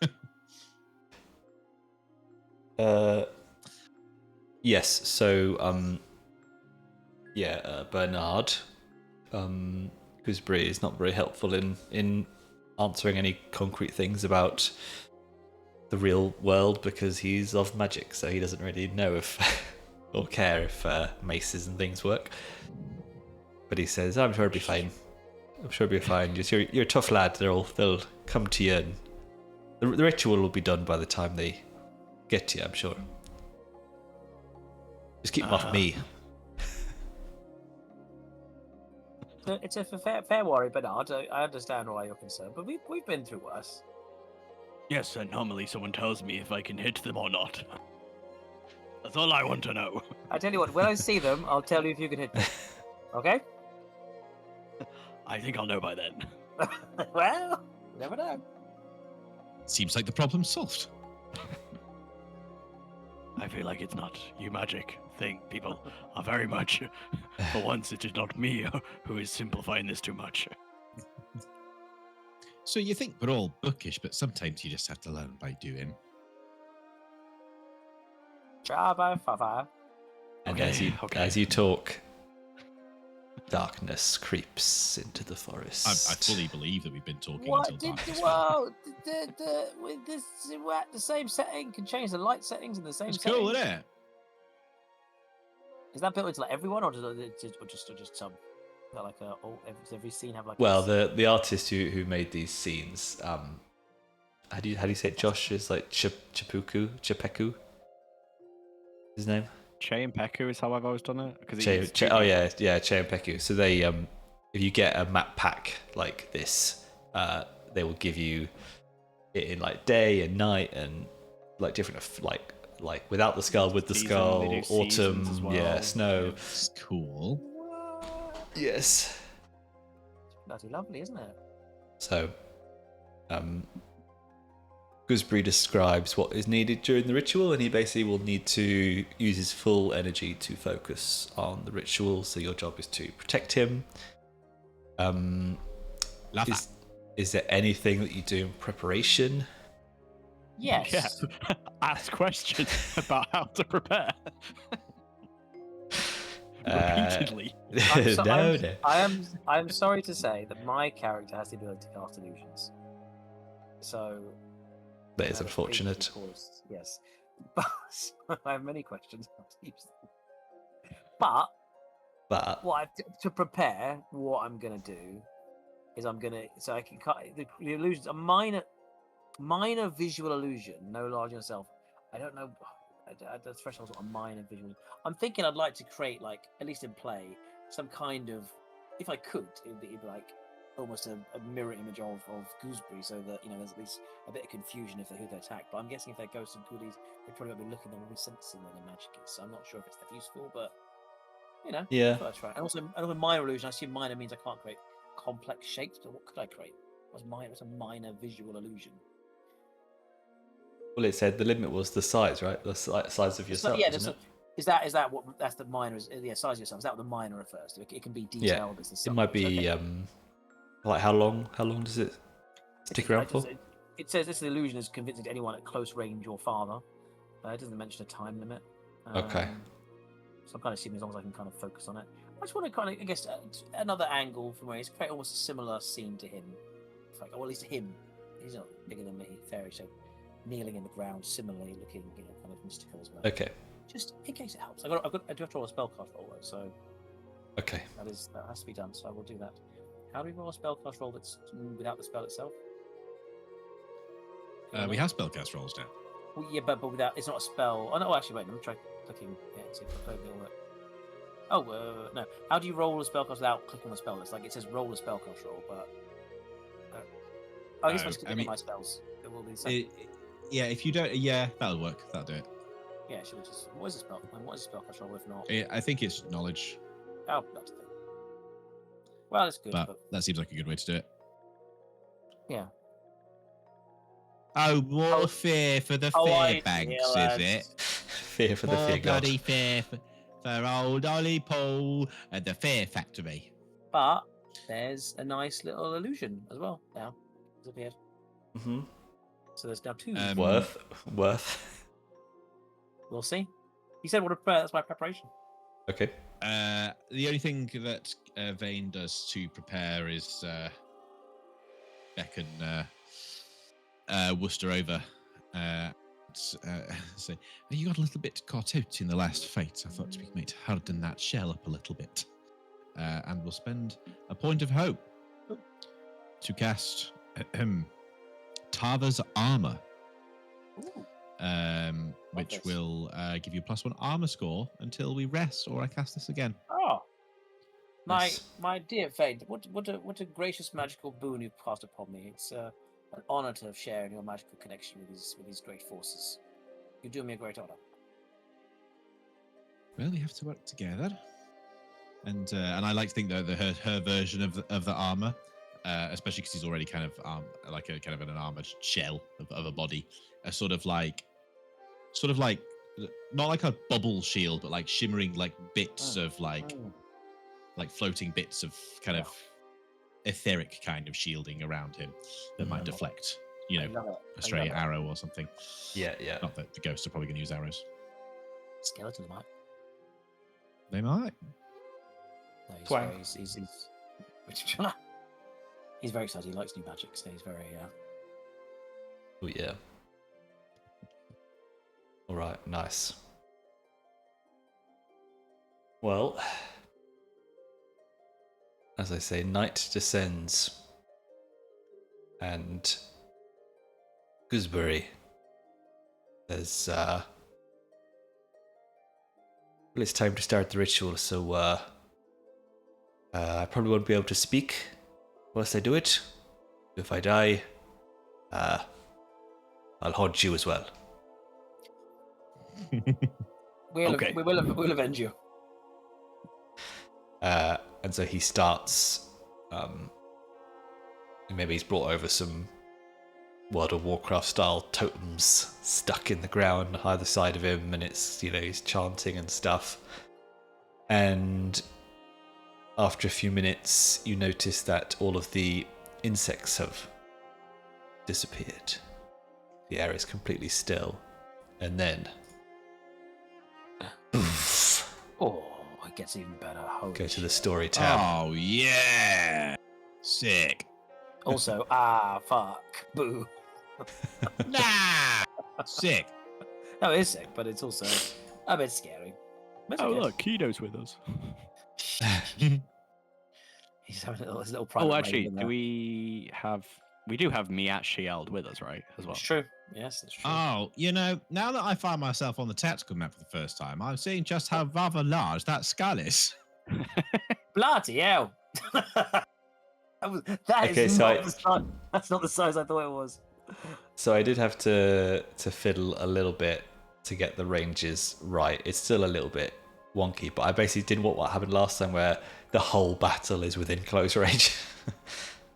Yes. So Bernard. Gooseberry is not very helpful in answering any concrete things about the real world because he's of magic, so he doesn't really know if or care if maces and things work. But he says, "I'm sure it'll be fine. I'm sure it'll be fine. You're a tough lad. They'll come to you, and the ritual will be done by the time they get to you. I'm sure. Just keep them off me." It's a fair worry, Bernard. I understand why you're concerned, but we've been through worse. Yes, and normally someone tells me if I can hit them or not. That's all I want to know. I tell you what, when I see them, I'll tell you if you can hit them. Okay? I think I'll know by then. Well, you never know. Seems like the problem's solved. I feel like it's not you magic thing. People are very much, for once it is not me who is simplifying this too much. So you think we're all bookish, but sometimes you just have to learn by doing. And as you talk, darkness creeps into the forest. I fully believe that we've been talking What until did darkness. with this the same setting can change the light settings in the same It's setting? cool, isn't it? Is that built into like everyone, or just some? Is that like does every scene have like? Well, the artist who made these scenes, how do you say it? Josh is like Chepeku. His name? Che and Peku is how I've always done it. Che and Peku. So they, if you get a map pack like this, they will give you it in like day and night and like different like without the skull, with the skull, autumn, as well. Snow. It's cool. Yes. Bloody lovely, isn't it? So, Gooseberry describes what is needed during the ritual, and he basically will need to use his full energy to focus on the ritual. So your job is to protect him. Is there anything that you do in preparation? Yes. Yeah. Ask questions about how to prepare. Repeatedly. No. I am sorry to say that my character has the ability to cast illusions. So that is unfortunate. Yes, but I have many questions how to use them. But to prepare, what I'm going to do is I can cut the illusions. A minor visual illusion, no larger than yourself. I don't know. The threshold's not a minor visual. I'm thinking I'd like to create, like, at least in play, some kind of, if I could, it'd be like almost a mirror image of Gooseberry, so that there's at least a bit of confusion if they're who they attack. But I'm guessing if they're ghosts and goodies, they probably won't be looking, they'll be sensing where the magic is. So I'm not sure if it's that useful, but yeah. That's right. And also another minor illusion. I assume minor means I can't create complex shapes. But what could I create? What's a minor visual illusion? Well, it said the limit was the size, right? The size of yourself. Is that what that's the minor is? Yeah, size of yourself. Is that what the minor refers to? It can be detailed as the size. It might be like how long does it stick around for? It says this illusion is convincing to anyone at close range or farther. It doesn't mention a time limit. Okay. So I'm kind of assuming as long as I can kind of focus on it. I just want to kind of, I guess, another angle from where he's create almost a similar scene to him. It's like, or at least him. He's not bigger than me, fairy, so kneeling in the ground, similarly looking, kind of mystical as well. Okay. Just in case it helps. I do have to roll a spellcast roll though, so. Okay. That has to be done, so I will do that. How do we roll a spellcast roll that's without the spell itself? We have spellcast rolls now. Well, yeah, but without, it's not a spell. Oh no, actually, wait. Let me try clicking. Yeah, see if I will work. Oh no! How do you roll a spellcast without clicking on the spell? It's like it says roll a spellcast roll, but I guess I'm just clicking my spells. It will be the same. Yeah, if you don't, that'll work. That'll do it. Yeah, should we just? What is a spell? What is a spellcast roll if not? I think it's knowledge. Oh, that's the thing. Well, it's good, but that seems like a good way to do it. Yeah. Oh, more fear for the Fairbanks, is it? Fear for the fear god. Bloody fear for old Olly Paul at the Fear Factory. But there's a nice little illusion as well now. It's appeared. Mm-hmm. So there's now two. Worth. We'll see. He said, "What a prayer." That's my preparation. Okay. The only thing that Veyn does to prepare is beckon Worcester over. Say, you got a little bit caught out in the last fight. I thought we might harden that shell up a little bit. And we'll spend a point of hope to cast Tava's armor. Which will give you a +1 armor score until we rest or I cast this again. Oh, my dear Veyn, what a gracious magical boon you've cast upon me. It's an honor to share in your magical connection with these great forces. You do me a great honor. Well, we have to work together, and I like to think that her version of the armor, especially because he's already kind of like a kind of an armored shell of a body, sort of like not like a bubble shield, but like shimmering like bits of like floating bits of kind of etheric kind of shielding around him that might deflect, a stray arrow or something. Yeah. Not that the ghosts are probably going to use arrows. Skeletons might. They might. No, he's very excited. He likes new magic, so he's very. Oh yeah. All right, nice. Well, as I say, night descends, and Gooseberry says, "Well, it's time to start the ritual. So, I probably won't be able to speak whilst I do it. If I die, I'll Hodge you as well." We'll avenge you. And so he starts. Maybe he's brought over some World of Warcraft style totems stuck in the ground either side of him, and it's he's chanting and stuff. And after a few minutes, you notice that all of the insects have disappeared. The air is completely still, and then. Oh, it gets even better. Holy Go to the story tab. Oh, yeah. Sick. Also, fuck. Boo. Nah. Sick. No, it is sick, but it's also a bit scary. Look, Keedo's with us. He's having his little private. Oh, actually, we do have Miat Shield with us, right? As well. It's true. Yes, that's true. Oh, now that I find myself on the tactical map for the first time, I'm seeing just how rather large that skull is. Bloody hell! That's not the size I thought it was. So I did have to fiddle a little bit to get the ranges right. It's still a little bit wonky, but I basically did what happened last time, where the whole battle is within close range.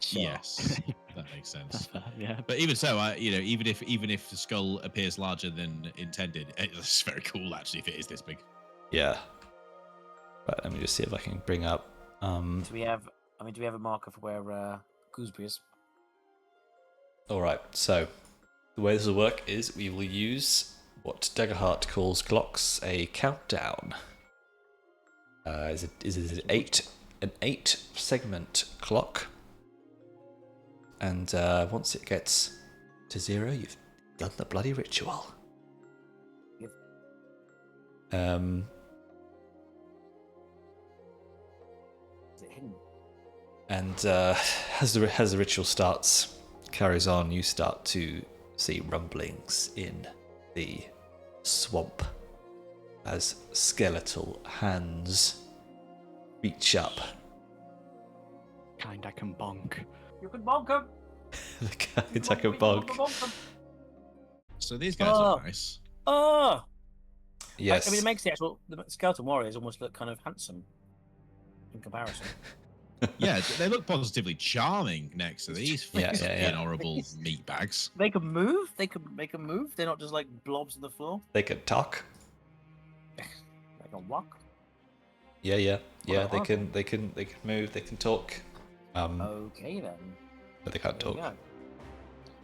Sure. Yes, that makes sense. Yeah, but even so, even if the skull appears larger than intended, it's very cool actually if it is this big. Yeah. But let me just see if I can bring up. Do we have a marker for where Gooseberry is? All right. So the way this will work is we will use what Daggerheart calls clocks, a countdown. Is it an 8 segment clock? And once it gets to 0, you've done the bloody ritual. Yep. Is it hidden? And as the ritual carries on, you start to see rumblings in the swamp as skeletal hands reach up. Kind I can bonk. You can bonk him. The kind I can bonk. So these guys are nice. Oh! Yes. I mean, it makes the skeleton warriors almost look kind of handsome in comparison. Yeah, they look positively charming next to these horrible meat bags. They can move. They can move. They're not just like blobs on the floor. They can talk. They can walk. Yeah. They can move. They can talk. Okay then. But they can't talk.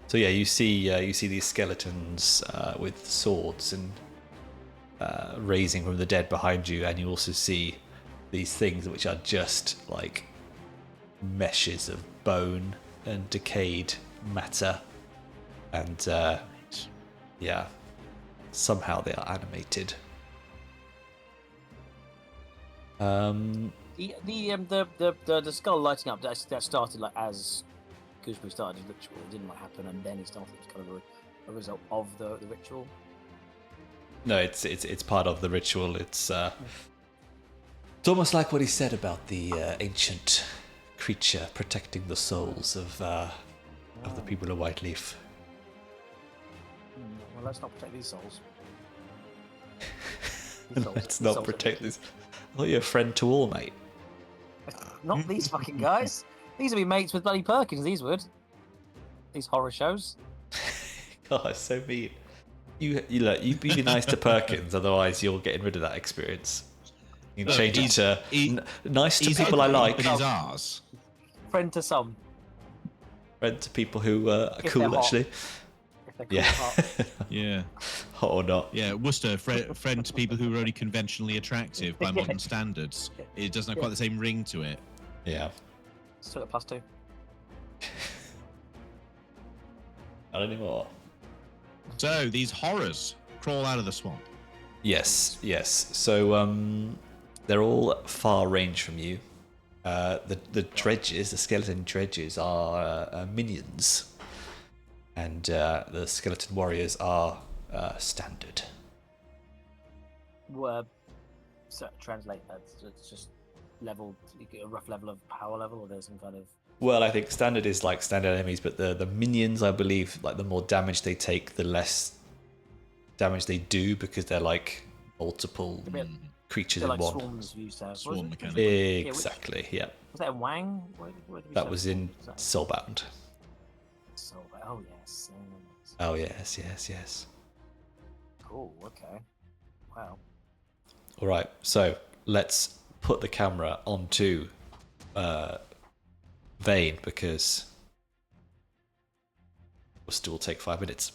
So yeah, you see these skeletons with swords and raising from the dead behind you, and you also see these things which are just like meshes of bone and decayed matter, and yeah, somehow they are animated. The skull lighting up, that started like as Gooseberry started his ritual. It didn't like happen and then he started. It was kind of a result of the ritual. No, it's part of the ritual. It's almost like what he said about the ancient creature protecting the souls of the people of Whiteleaf. Well, let's not protect these souls. Let's not protect these. I thought you're a friend to all, mate. Not these fucking guys. These would be mates with bloody Perkins. These would. These horror shows. God, it's so mean. You look. You be nice to Perkins, otherwise you're getting rid of that experience. You can change it to nice to people I like. But he's ours. Friend to some. Friend to people who are cool, actually. Yeah. Yeah. Hot or not. Yeah, Worcester, friend to people who are only conventionally attractive by modern standards. It doesn't have quite the same ring to it. Yeah. Still at +2. Not anymore. So, these horrors crawl out of the swamp. Yes. So, they're all far range from you. The dredges, the skeleton dredges, are minions. And the skeleton warriors are standard. So translate that. So it's just level, a rough level of power level, or there's some kind of. Well, I think standard is like standard enemies, but the minions, I believe, like the more damage they take, the less damage they do, because they're like multiple creatures in like one. Swarms used to have. Swarm mechanic. Exactly. Yeah. Was that in Wang? Where that was in Soulbound. Oh yes. Oh yes. Cool. Okay. Wow. All right. So let's put the camera onto Veyn, because Worcester will take 5 minutes.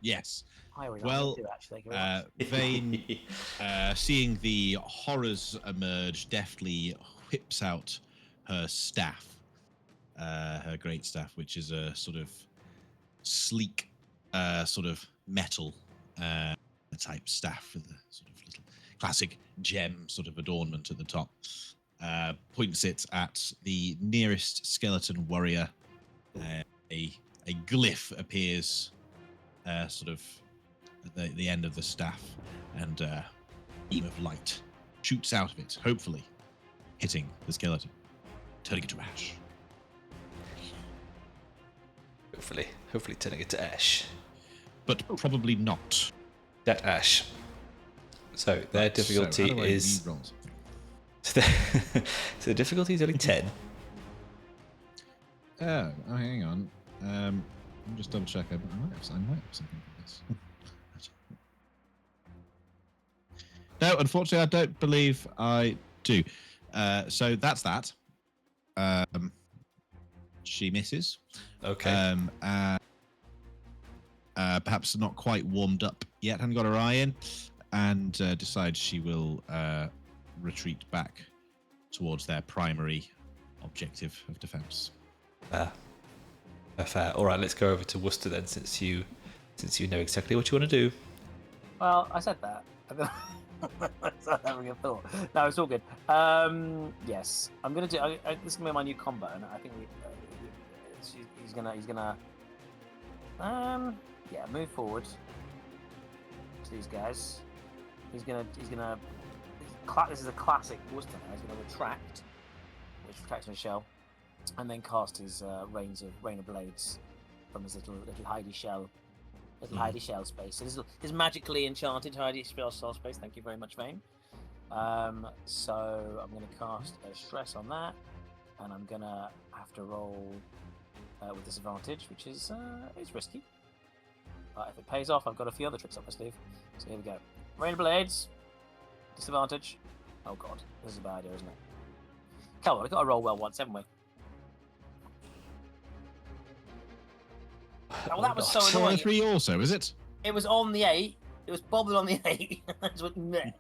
Yes. Well, Veyn, seeing the horrors emerge, deftly whips out her staff, her great staff, which is a sort of sleek, sort of metal type staff with a sort of little classic gem sort of adornment at the top. Points it at the nearest skeleton warrior. A glyph appears, sort of at the end of the staff, and a beam of light shoots out of it, hopefully hitting the skeleton, turning it to ash. Hopefully turning it to ash. But probably not. That ash. So their difficulty is. So the difficulty is only 10. Oh, hang on. Let me just double check. I might have something for this. No, unfortunately, I don't believe I do. So that's that. She misses. Okay. Perhaps not quite warmed up yet, hadn't got her eye in, and decides she will retreat back towards their primary objective of defense. Fair. All right, let's go over to Worcester then, since you know exactly what you want to do. Well, I said that. Having a thought. No, it's all good. Yes, I'm gonna do. This is gonna be my new combo, and I think he's gonna move forward to these guys. This is a classic Worcester. He's gonna retract, which retracts in a shell, and then cast his rain of blades from his little hidey shell. Hidey shell space. So this is magically enchanted hidey shell space. Thank you very much, Veyn. So I'm going to cast a stress on that, and I'm going to have to roll with disadvantage, which is risky. But if it pays off, I've got a few other tricks up my sleeve. So here we go. Rain of blades, disadvantage. Oh god, this is a bad idea, isn't it? Come on, we've got to roll well once, haven't we? Oh, that was so annoying. 3 also, is it? It was on the 8, It was bobbling on the 8. I just went, meh.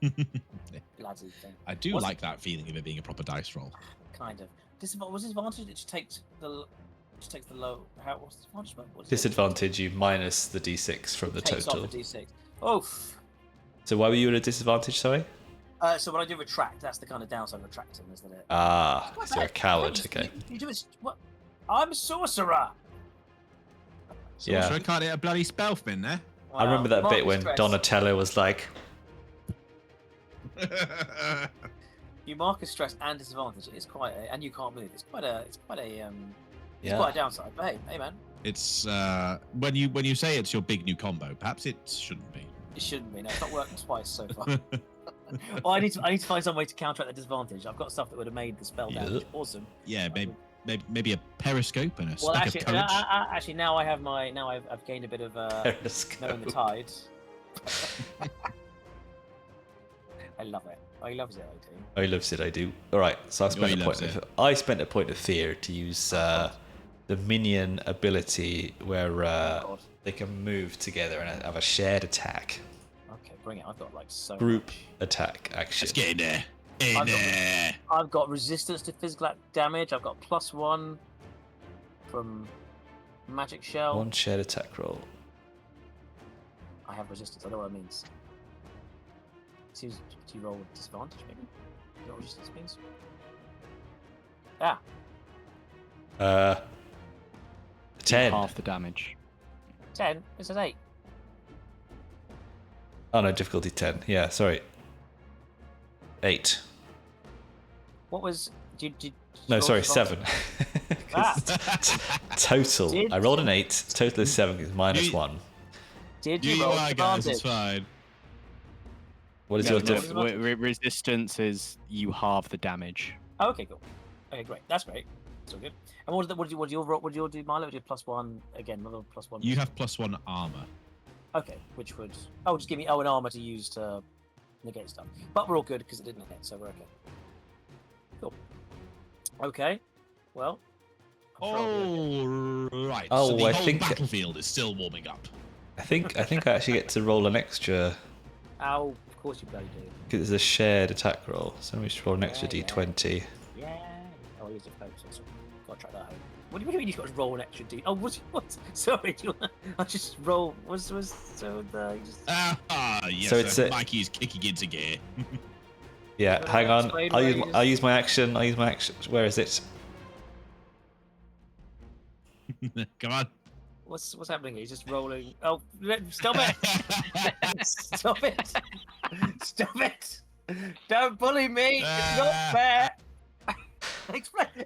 Bloody thing. I do like that feeling of it being a proper dice roll. Kind of. Was disadvantage? It just takes the low. What's the disadvantage? Disadvantage, you minus the d6 from the takes total. Off the d6. Oof. So why were you at a disadvantage, sorry? So when I do retract, that's the kind of downside of retracting, isn't it? Ah, so you're a coward, okay. You do it. What? I'm a sorcerer. Sorcerer can't hit a bloody spell fin there. I remember that bit when Donatello was like... You mark a stress and disadvantage. It's quite a, and you can't move. It's quite a downside. But hey man. It's when you say it's your big new combo, perhaps it shouldn't be. It shouldn't be. No, it's not worked twice so far. Well, I need to find some way to counteract the disadvantage. I've got stuff that would have made the spell damage awesome. Yeah, maybe a periscope and a stack of courage. Actually, now I have I've gained a bit of knowing the tide. I love it. Oh, he loves it, I do. Oh, he loves it, I do. Alright, so I spent a point of fear to use the minion ability where they can move together and have a shared attack. Okay, bring it. I've got like so Group much. attack action. Let's get in there. I've got resistance to physical damage. I've got +1 from magic shell. 1 shared attack roll. I have resistance. I know what it means. Do you roll with disadvantage, maybe? Is that what resistance means? Ah. 10. Half the damage. 10? It says 8. Oh no, difficulty 10. Yeah, sorry. 8. What was... No, sorry, 7. Total. I rolled an 8. Total is 7 because -1. Did you roll guys, it's fine. What is your resistance is you halve the damage. Oh, okay, cool. Okay, great. That's great. So good. And what do you do, Milo? Would you +1 again? Another +1. You have +1 armor. Okay, which would just give me an armor to use to negate stuff. But we're all good because it didn't negate, so we're okay. Cool. Okay. Well. Right. Oh, so the I whole think battlefield is still warming up. I think I actually get to roll an extra. Ow! Of course you bloody do. Because it's a shared attack roll, so we should roll an extra d20. Yeah. Oh, I used a focus. So got to track that home. What do you mean you've got to roll an extra d? Oh, what? Sorry, I just roll. Yes. So it's Mikey's kicking into gear. Yeah, hang on. I'll use my action. Where is it? Come on. What's happening here? He's just rolling. Oh, stop it! Stop it! Stop it! Don't bully me! It's not fair!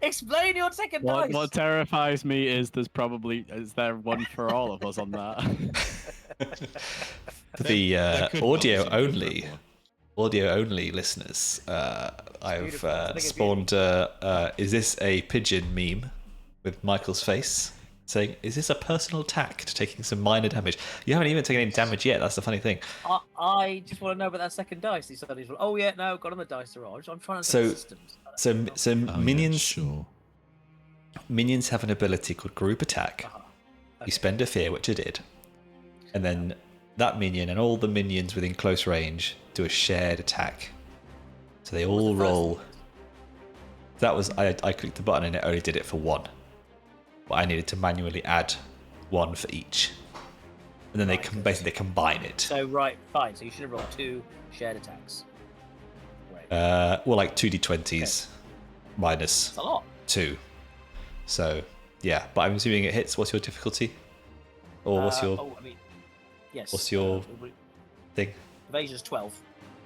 Explain your second dice! What terrifies me is is there one for all of us on that? The audio only listeners, I've spawned is this a pigeon meme with Michael's face saying, is this a personal attack to taking some minor damage? You haven't even taken any damage yet, that's the funny thing. I just want to know about that second dice. Oh yeah, no, got on the dice garage. I'm trying to see systems. So minions minions have an ability called group attack. Okay. You spend a fear, which I did. And then that minion and all the minions within close range do a shared attack. So they all roll. That was I clicked the button and it only did it for 1. But I needed to manually add 1 for each. And then they combine it. So fine. So you should have rolled 2 shared attacks. Right. Well, like 2d20s minus That's a lot. 2. So yeah, but I'm assuming it hits. What's your difficulty? Or what's your? Yes. What's your thing? Evasion's 12.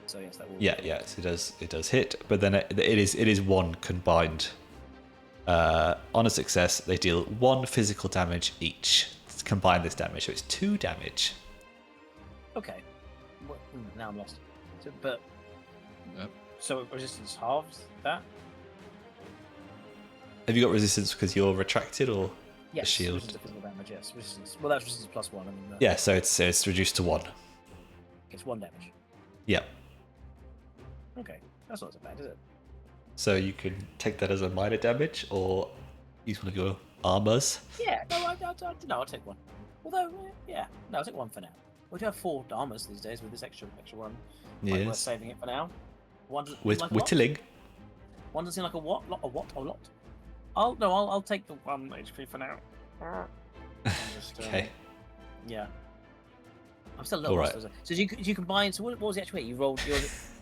So yes, that will. Yeah. So it does hit, but then it is 1 combined. On a success, they deal 1 physical damage each. Let's combine this damage, so it's 2 damage. Okay. Now I'm lost. So resistance halves that? Have you got resistance because you're retracted or yes, a shield? Resistance to physical damage, yes. Resistance. Well, that's resistance +1. Yeah, so it's reduced to 1. It's 1 damage. Yeah. Okay, that's not so bad, is it? So you can take that as a minor damage, or use one of your armors. Yeah, no, I'll take 1. Although, I'll take 1 for now. We do have 4 armors these days with this extra one. Yes. We're saving it for now. One doesn't With like whittling. One doesn't seem like a what? A lot. I'll take the 1 HP for now. Just, Okay. Yeah. I'm still a little Alright. lost. So did you combine? So what was the actual? You rolled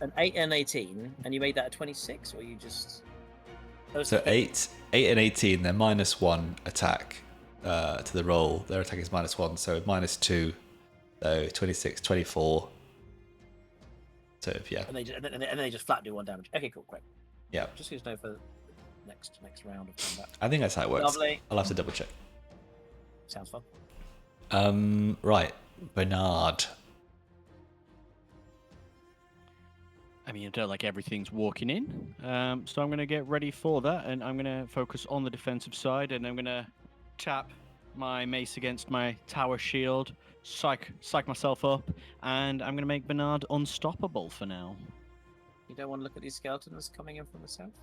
an 8 and 18, and you made that a 26, or you just? So 8 and 18, they're -1 attack to the roll. Their attack is -1, so -2. So 26, 24. So yeah. And they just flat do 1 damage. Okay, cool, great. Yeah. Just need to know for the next round of combat. I think that's how it works. Lovely. I'll have to double check. Sounds fun. Right. Bernard. I mean, I don't like everything's walking in, so I'm going to get ready for that, and I'm going to focus on the defensive side, and I'm going to tap my mace against my tower shield, psych myself up, and I'm going to make Bernard unstoppable for now. You don't want to look at these skeletons coming in from the south?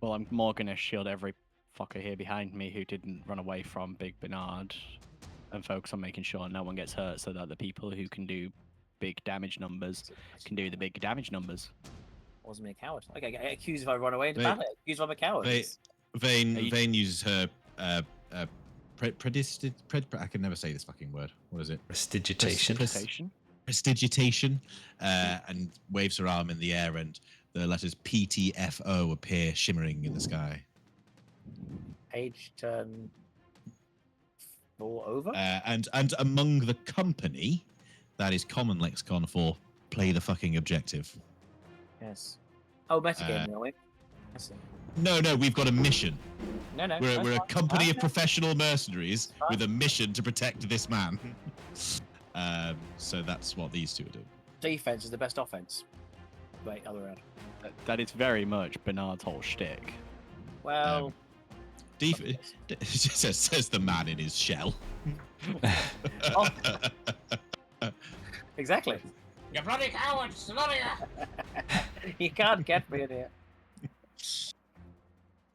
Well, I'm more going to shield every fucker here behind me who didn't run away from Big Bernard, and focus on making sure no one gets hurt, so that the people who can do big damage numbers can do the big damage numbers. Wasn't me a coward. Okay, I get accused if I run away into battle. Accused if I'm a coward. Veyn uses her I can never say this fucking word. What is it? Prestidigitation. Prestidigitation, and waves her arm in the air, and the letters PTFO appear shimmering in the sky. Page turn 4 over. And among the company, that is common lexicon for play the fucking objective. Yes. Oh, metagaming, are we? I see. No, we've got a mission. No. We're a company of professional mercenaries with a mission to protect this man. So that's what these two are doing. Defense is the best offense. Wait, other way around. That is very much Bernard's whole shtick. Well, says the man in his shell. Oh. Exactly. You bloody cowards! You can't get me in here.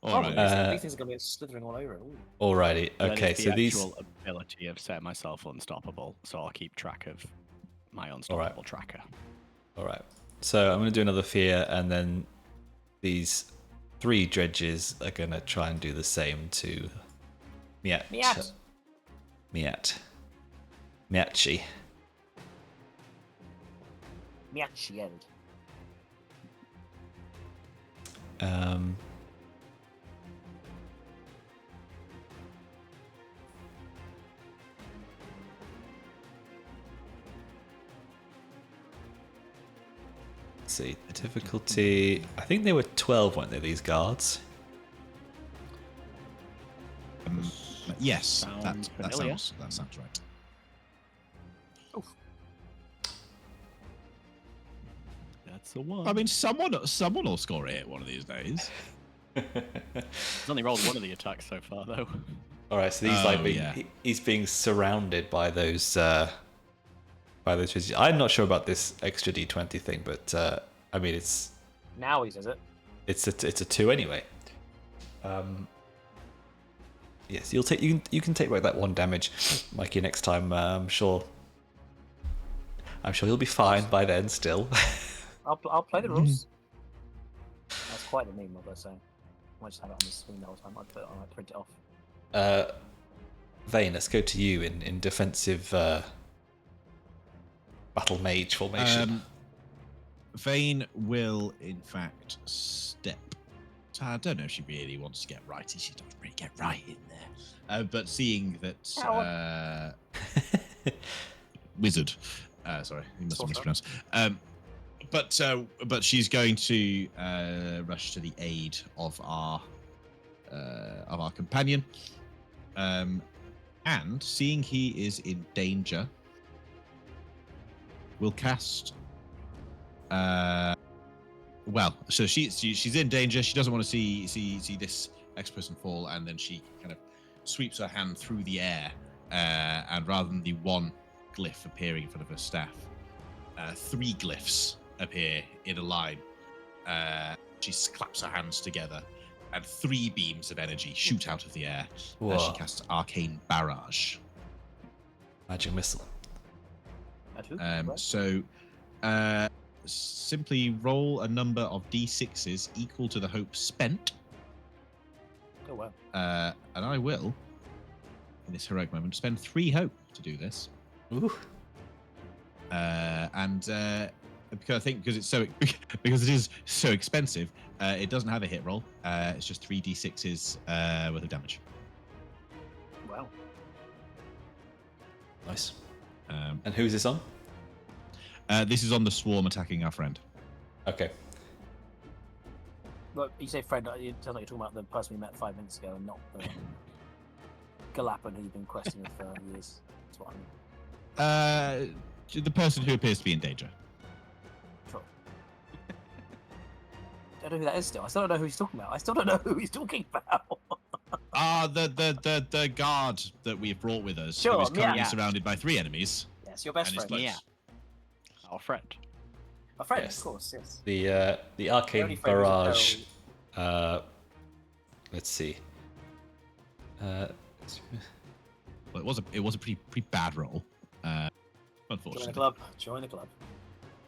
Alright. These things are going to be slithering all over. Ooh. Alrighty. Okay, so these ability of set myself unstoppable, so I'll keep track of my unstoppable tracker. Alright. So I'm going to do another fear, and then these 3 dredges are going to try and do the same to Miachi. Miachi end. Let's see, difficulty. I think they were 12, weren't they, these guards? Yes, that sounds right. Oof. That's the one. I mean, someone will score it one of these days. He's only rolled one of the attacks so far, though. All right, so these he's being surrounded by those I'm not sure about this extra d20 thing, but I mean it's now he says it. It's a 2 anyway. Yes, you can take back that 1 damage, Mikey, next time. I'm sure he'll be fine by then. Still, I'll play the rules. That's quite a meme, what they're saying. I might just have it on the screen the whole time. I might print it off. Veyn, let's go to you in defensive battle mage formation. Veyn will, in fact, step. I don't know if she really wants to get righty. She doesn't really get right in there. But seeing that wizard, sorry, you must have mispronounced. But she's going to rush to the aid of our companion, and seeing he is in danger, will cast. So she's in danger. She doesn't want to see this next person fall, and then she kind of sweeps her hand through the air, and rather than the 1 glyph appearing in front of her staff, 3 glyphs appear in a line. She claps her hands together, and 3 beams of energy shoot out of the air as she casts Arcane Barrage. Magic missile. So, simply roll a number of d6s equal to the hope spent. Oh wow. And I will, in this heroic moment, spend 3 hope to do this. Ooh. Because it is so expensive, it doesn't have a hit roll. It's just 3 d6s worth of damage. Wow. Nice. And who's this on? This is on the swarm attacking our friend. Okay. Well, you say friend, it sounds like you're talking about the person we met 5 minutes ago and not the Galapa who you've been questing with for years. That's what I mean. The person who appears to be in danger. Sure. I don't know who that is still. I still don't know who he's talking about. I still don't know who he's talking about. The guard that we've brought with us, sure, who is currently surrounded by 3 enemies. Yes, your best friend. Yeah. Our friend. Our friend, Yes. of course, yes. The arcane barrage. Let's see. Well, it was a pretty bad roll. Unfortunately. Join the club.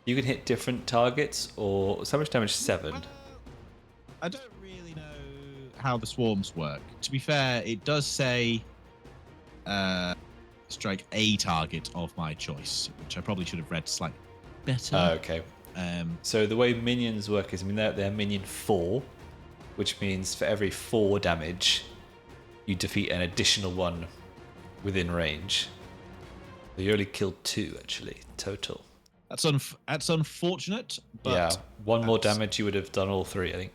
You can hit different targets, or so much damage? 7. I don't really know how the swarms work. To be fair, it does say strike a target of my choice, which I probably should have read slightly better. Okay. So the way minions work is, they're minion 4, which means for every 4 damage, you defeat an additional one within range. So you only killed 2 actually total. That's unfortunate. But yeah, 1 more damage, you would have done all 3, I think.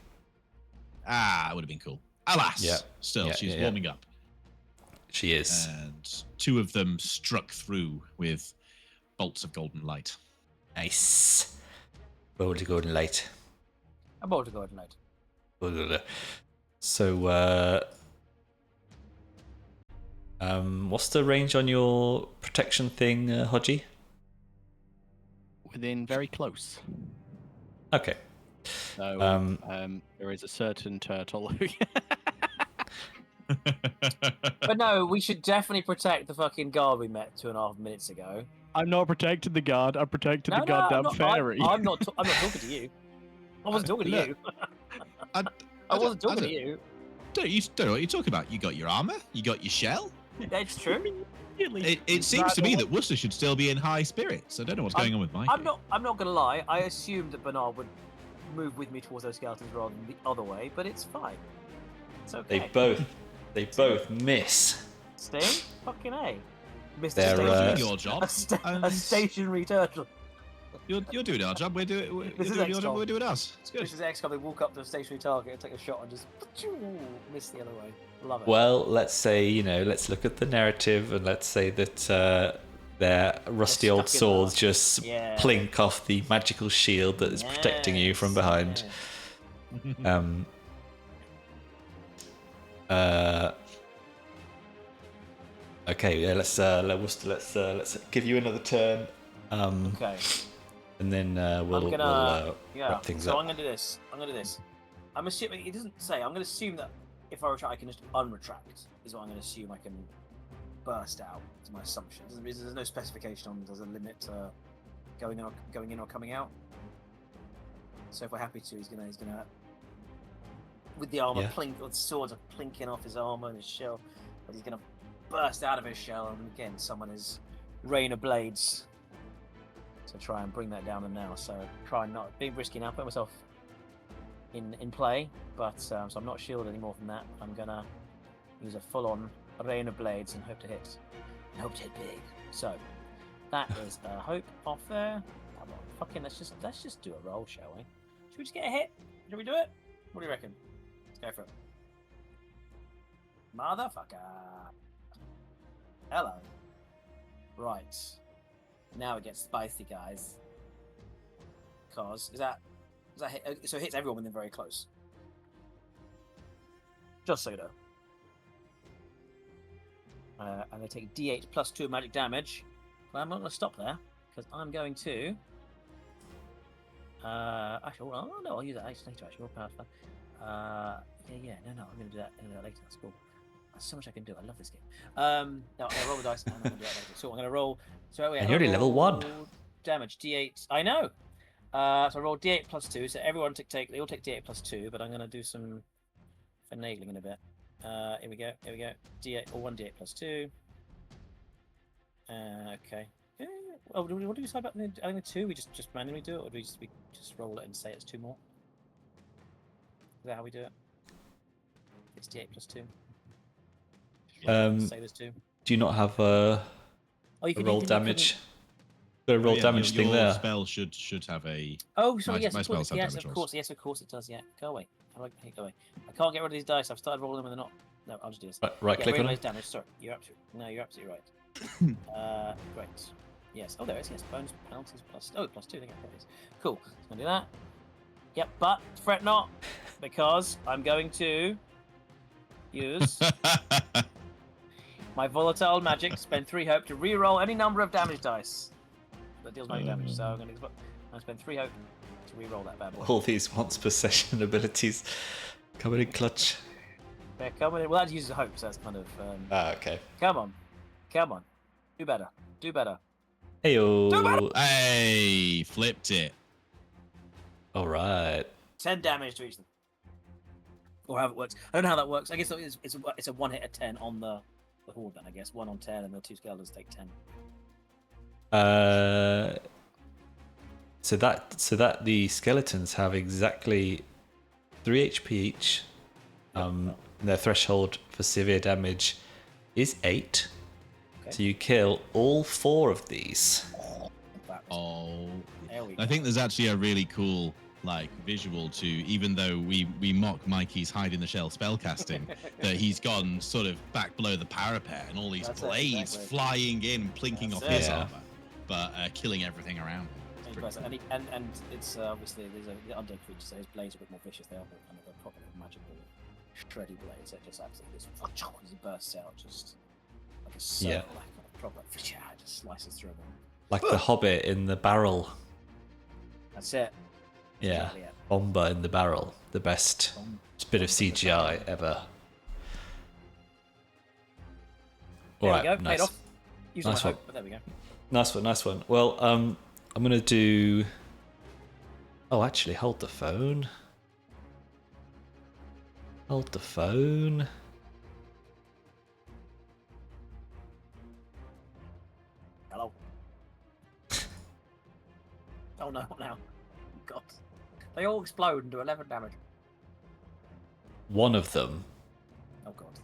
It would have been cool. Alas, she's warming up. She is. And 2 of them struck through with bolts of golden light. Nice. Bolt of golden light. A bolt of golden light. So, what's the range on your protection thing, Hodgie? Within very close. Okay. So, there is a certain turtle who... But no, we should definitely protect the fucking guard we met 2.5 minutes ago. I'm not protecting the guard. I'm protecting the goddamn fairy. I'm not talking to you. I wasn't talking to you. I wasn't talking to you. You don't know what you're talking about. You got your armor. You got your shell. That's true. It seems to me that Worcester should still be in high spirits. I don't know what's going on with Mike. I'm not gonna lie. I assumed that Bernard would move with me towards those skeletons rather than the other way, but it's fine. It's okay. They both miss. Sting? Fucking A. Mr. They're doing your job. A stationary turtle. You're doing our job. We're doing your job. We're doing ours. It's good. This is XCOM. They walk up to a stationary target and take a shot and just miss the other way. Love it. Well, let's say, let's look at the narrative and let's say that their rusty old swords just plink off the magical shield that is protecting you from behind. Okay, yeah, let's give you another turn. Okay. And then we'll wrap things up. So I'm gonna do this. I'm assuming it doesn't say. I'm gonna assume that if I retract, I can just unretract. Is what I'm gonna assume. I can burst out. Is my assumption. There's no specification on. There's a limit to going in or coming out. So if we're happy to, he's gonna with the armor with the swords are plinking off his armor and his shell, but he's gonna burst out of his shell and again summon his rain of blades. So try and bring that down and now. So try not being risky now. Put myself in play, but so I'm not shielded anymore from that. I'm gonna use a full-on rain of blades and hope to hit big. So that is a hope off there. Come on, fucking let's just do a roll, shall we? Should we just get a hit? Should we do it? What do you reckon? Let's go for it. Motherfucker. Hello. Right. Now it gets spicy, guys. Cause is that hit? So it hits everyone when they're very close. Just so you know. I'm going to take D8 plus 2 magic damage. But I'm not going to stop there because I'm going to. Actually, I'll use that later. Actually, more powerful. No, I'm going to do that later. That's cool. There's so much I can do. I love this game. No, I'm gonna roll the dice. I'm gonna do that later. So I'm gonna roll. So and you're already level 1. Damage D8. I know. So I roll D8 plus 2. So everyone they all take D8 plus 2. But I'm gonna do some finagling in a bit. Here we go. D8 or 1 D8 plus 2. Okay. Oh, what do we decide about adding the 2? We just manually do it, or do we just roll it and say it's 2 more? Is that how we do it? It's D8 plus 2. Say there's 2. Do you not have a roll damage? The roll damage thing your there. Spell should have a. Oh, sorry. Yes, my of course. spells have Yes, damage of course. Yes, of course it does. Yeah, go away. How do I go away? I can't get rid of these dice. I've started rolling them and they're not. No, I'll just do this. Right click on them. Damage. Sorry, you're absolutely right. Great. Yes. Oh, there it is. Yes, bonus penalties plus. Oh, plus 2. I think it is. Cool. So I'm gonna do that. Yep, but fret not, because I'm going to use my volatile magic. Spend 3 hope to re-roll any number of damage dice that deals magic damage. So I'm going to spend 3 hope to re-roll that bad boy. All these once per session abilities coming in clutch. Yeah, coming in. Well, that uses hope, so that's kind of. Okay. Come on. Do better. Heyo. Hey, flipped it. All right. 10 damage to each of them. Or how it works. I don't know how that works. I guess it's a 1 hit at 10 on the horde then, I guess. 1 on 10 and the 2 skeletons take 10. So that the skeletons have exactly 3 HP each. Their threshold for severe damage is 8. Okay. So you kill all 4 of these. Oh, I think there's actually a really cool visual to, even though we mock Mikey's hide in the shell spellcasting, that he's gone sort of back below the parapet and all these blades flying in, plinking off his armor, but killing everything around him. And it's obviously the undead creature, so his blades are a bit more vicious. They are kind of a proper magical shreddy blades that just absolutely just bursts out, just like a circle, like a proper just slices through them. Like the Hobbit in the barrel. That's it. Yeah, Bomba in the barrel, the best bit of CGI ever. There All right, we go. nice. Paid off. Nice one. But there we go. Nice one. Well, I'm gonna do. Oh, actually, hold the phone. Hello. Oh no! Now, God, they all explode and do 11 damage. One of them Oh God.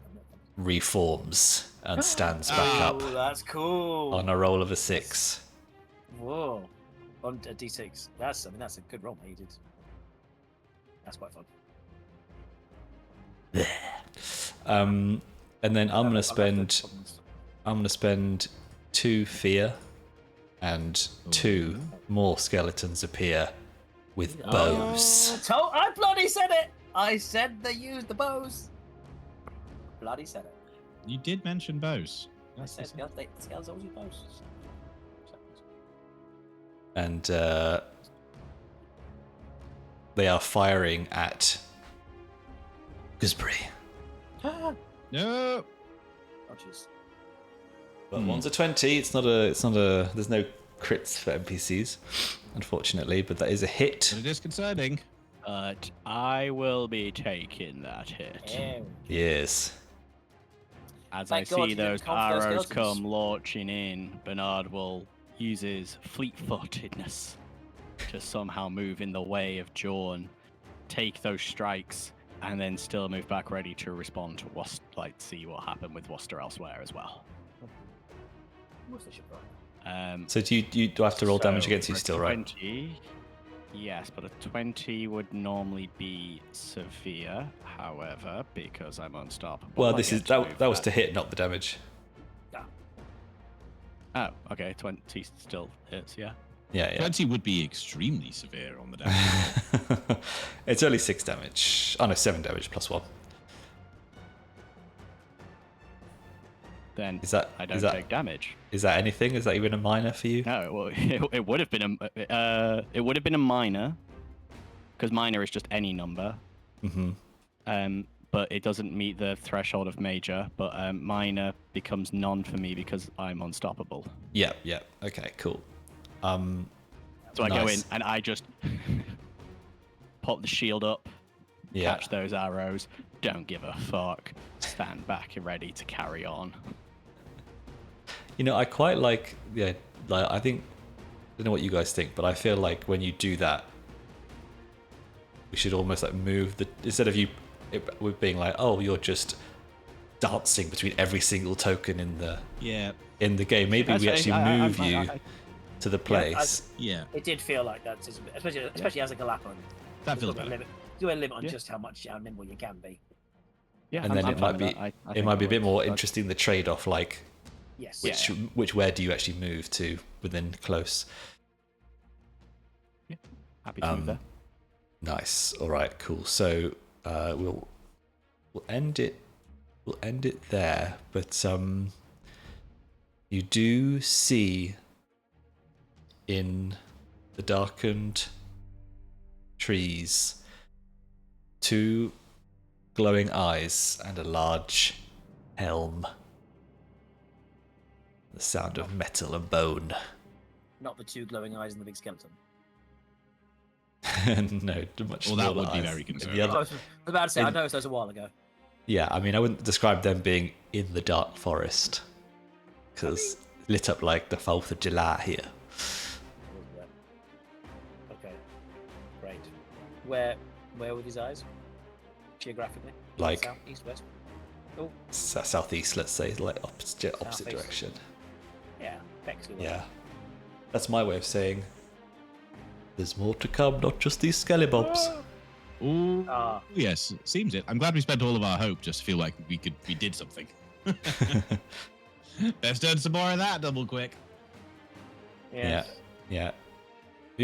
reforms and stands back up. Oh, that's cool. On a roll of a 6. Whoa. On a D6. That's a good roll, mate. That's quite fun. And then I'm gonna spend 2 fear, and 2 more skeletons appear with bows. I bloody said it. I said they used the bows. Bloody said it. You did mention bows. I said scales always use bows. And they are firing at Gooseberry. No. Oh jeez. But one's a 20. It's not a. There's no crits for NPCs, unfortunately. But that is a hit. But it is concerning. But I will be taking that hit. Yes. As I see those arrows come launching in, Bernard will use his fleet-footedness to somehow move in the way of Jorn, take those strikes, and then still move back ready to respond to see what happened with Worcester elsewhere as well. So do I have to roll damage against you still, 20, right? Yes, but a 20 would normally be severe. However, because I'm unstoppable. Well, that was to hit, not the damage. Oh, okay. 20 still hits, yeah. Yeah. 20 would be extremely severe on the damage. It's only 6 damage. Oh no, 7 damage plus 1. Then I don't take damage. Is that anything? Is that even a minor for you? No, well, it would have been a minor, because minor is just any number. Mm-hmm. but it doesn't meet the threshold of major. But minor becomes none for me because I'm unstoppable. Yeah. Okay, cool. So I go in and I just pop the shield up, catch those arrows, don't give a fuck, stand back and ready to carry on. I quite like, I think, I don't know what you guys think, but I feel like when you do that, we should almost like move instead of with being like, oh, you're just dancing between every single token in the game. Maybe we actually move you to the place. It did feel like that, especially as a Galapa. That feels better. Do a limit on just how nimble you can be. Yeah, and then it might be a bit more interesting, the trade-off, like where do you actually move to within close? Yeah, happy to move there. Nice. All right. Cool. So we'll end it. We'll end it there. But you do see in the darkened trees 2 glowing eyes and a large helm. The sound of metal and bone. Not the 2 glowing eyes and the big skeleton. No, much well, that would be very concerning. I was about to say, I noticed those a while ago. Yeah, I mean, I wouldn't describe them being in the dark forest because lit up like the 4th of July here. Okay, great. Where were these eyes? Geographically? Like south, east, west? Oh. Southeast, let's say, like opposite direction. Yeah, excellent. Yeah, that's my way of saying there's more to come, not just these skellybobs. Ooh, yes, seems it. I'm glad we spent all of our hope just to feel like we did something. Let's do some more of that double quick. Yeah. You're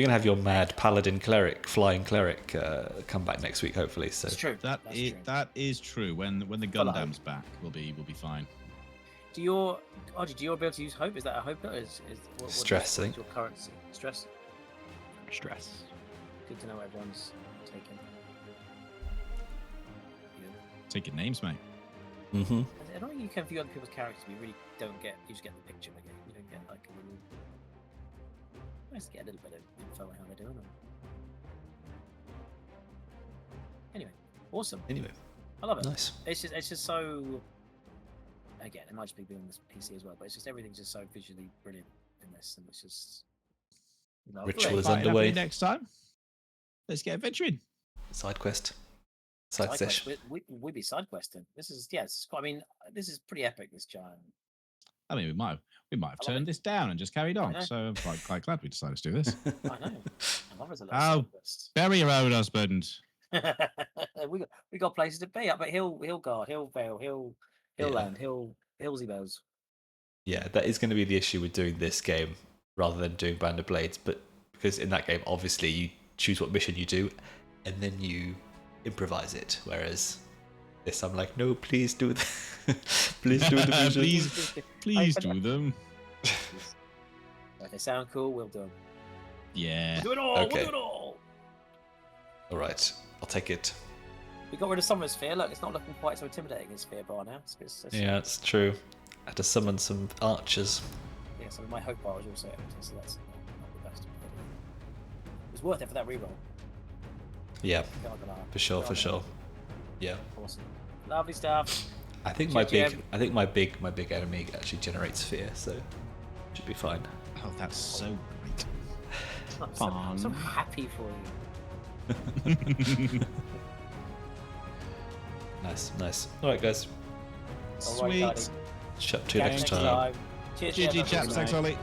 gonna have your mad paladin cleric, flying cleric, come back next week, hopefully. So it's true. That is true. When the Gundam's back, we'll be fine. Do your ability to use hope? Is that a hope? Stress, I think. Your currency stress. Stress. Good to know what everyone's taking. Taking names, mate. Mm-hmm. I don't think you can view other people's characters. You really don't get. You just get the picture again. You don't get like a little. Nice to get a little bit of info on how they're doing. Anyway, awesome. Anyway, I love it. Nice. It's just so. Again, it might just be doing this PC as well, but it's just everything's just so visually brilliant in this, and it's just. Ritual is underway. Next time, let's get adventuring. Side quest. Side session. We'd be side questing. This is I mean, this is pretty epic. This giant. I mean, we might have turned this down and just carried on. So I'm quite glad we decided to do this. I know. I love it as a little side quest. Bury your own husband. we got places to be up at Hill Guard, Hill Vale, Hill Land, Hillsy Bells. Yeah, that is going to be the issue with doing this game rather than doing Band of Blades, but because in that game, obviously, you choose what mission you do, and then you improvise it. Whereas this, I'm like, no, please do please do the missions. please do them. If they sound cool, we'll do them. Yeah. We'll do it all. Okay. We'll do it all. All right, I'll take it. We got rid of Summoner's Sphere. Look, it's not looking quite so intimidating as Sphere Bar now. Yeah, it's true. I had to summon some archers. Yeah, so my hope bar was also empty, so that's not the best. It was worth it for that reroll. Yeah, for sure. Yeah. Awesome. Lovely stuff. I think my big enemy actually generates fear, so it should be fine. Oh, that's so great. I'm so happy for you. Nice. All right, guys. Sweet. Chat to you next time. Cheers, GG chaps. Thanks, Ollie.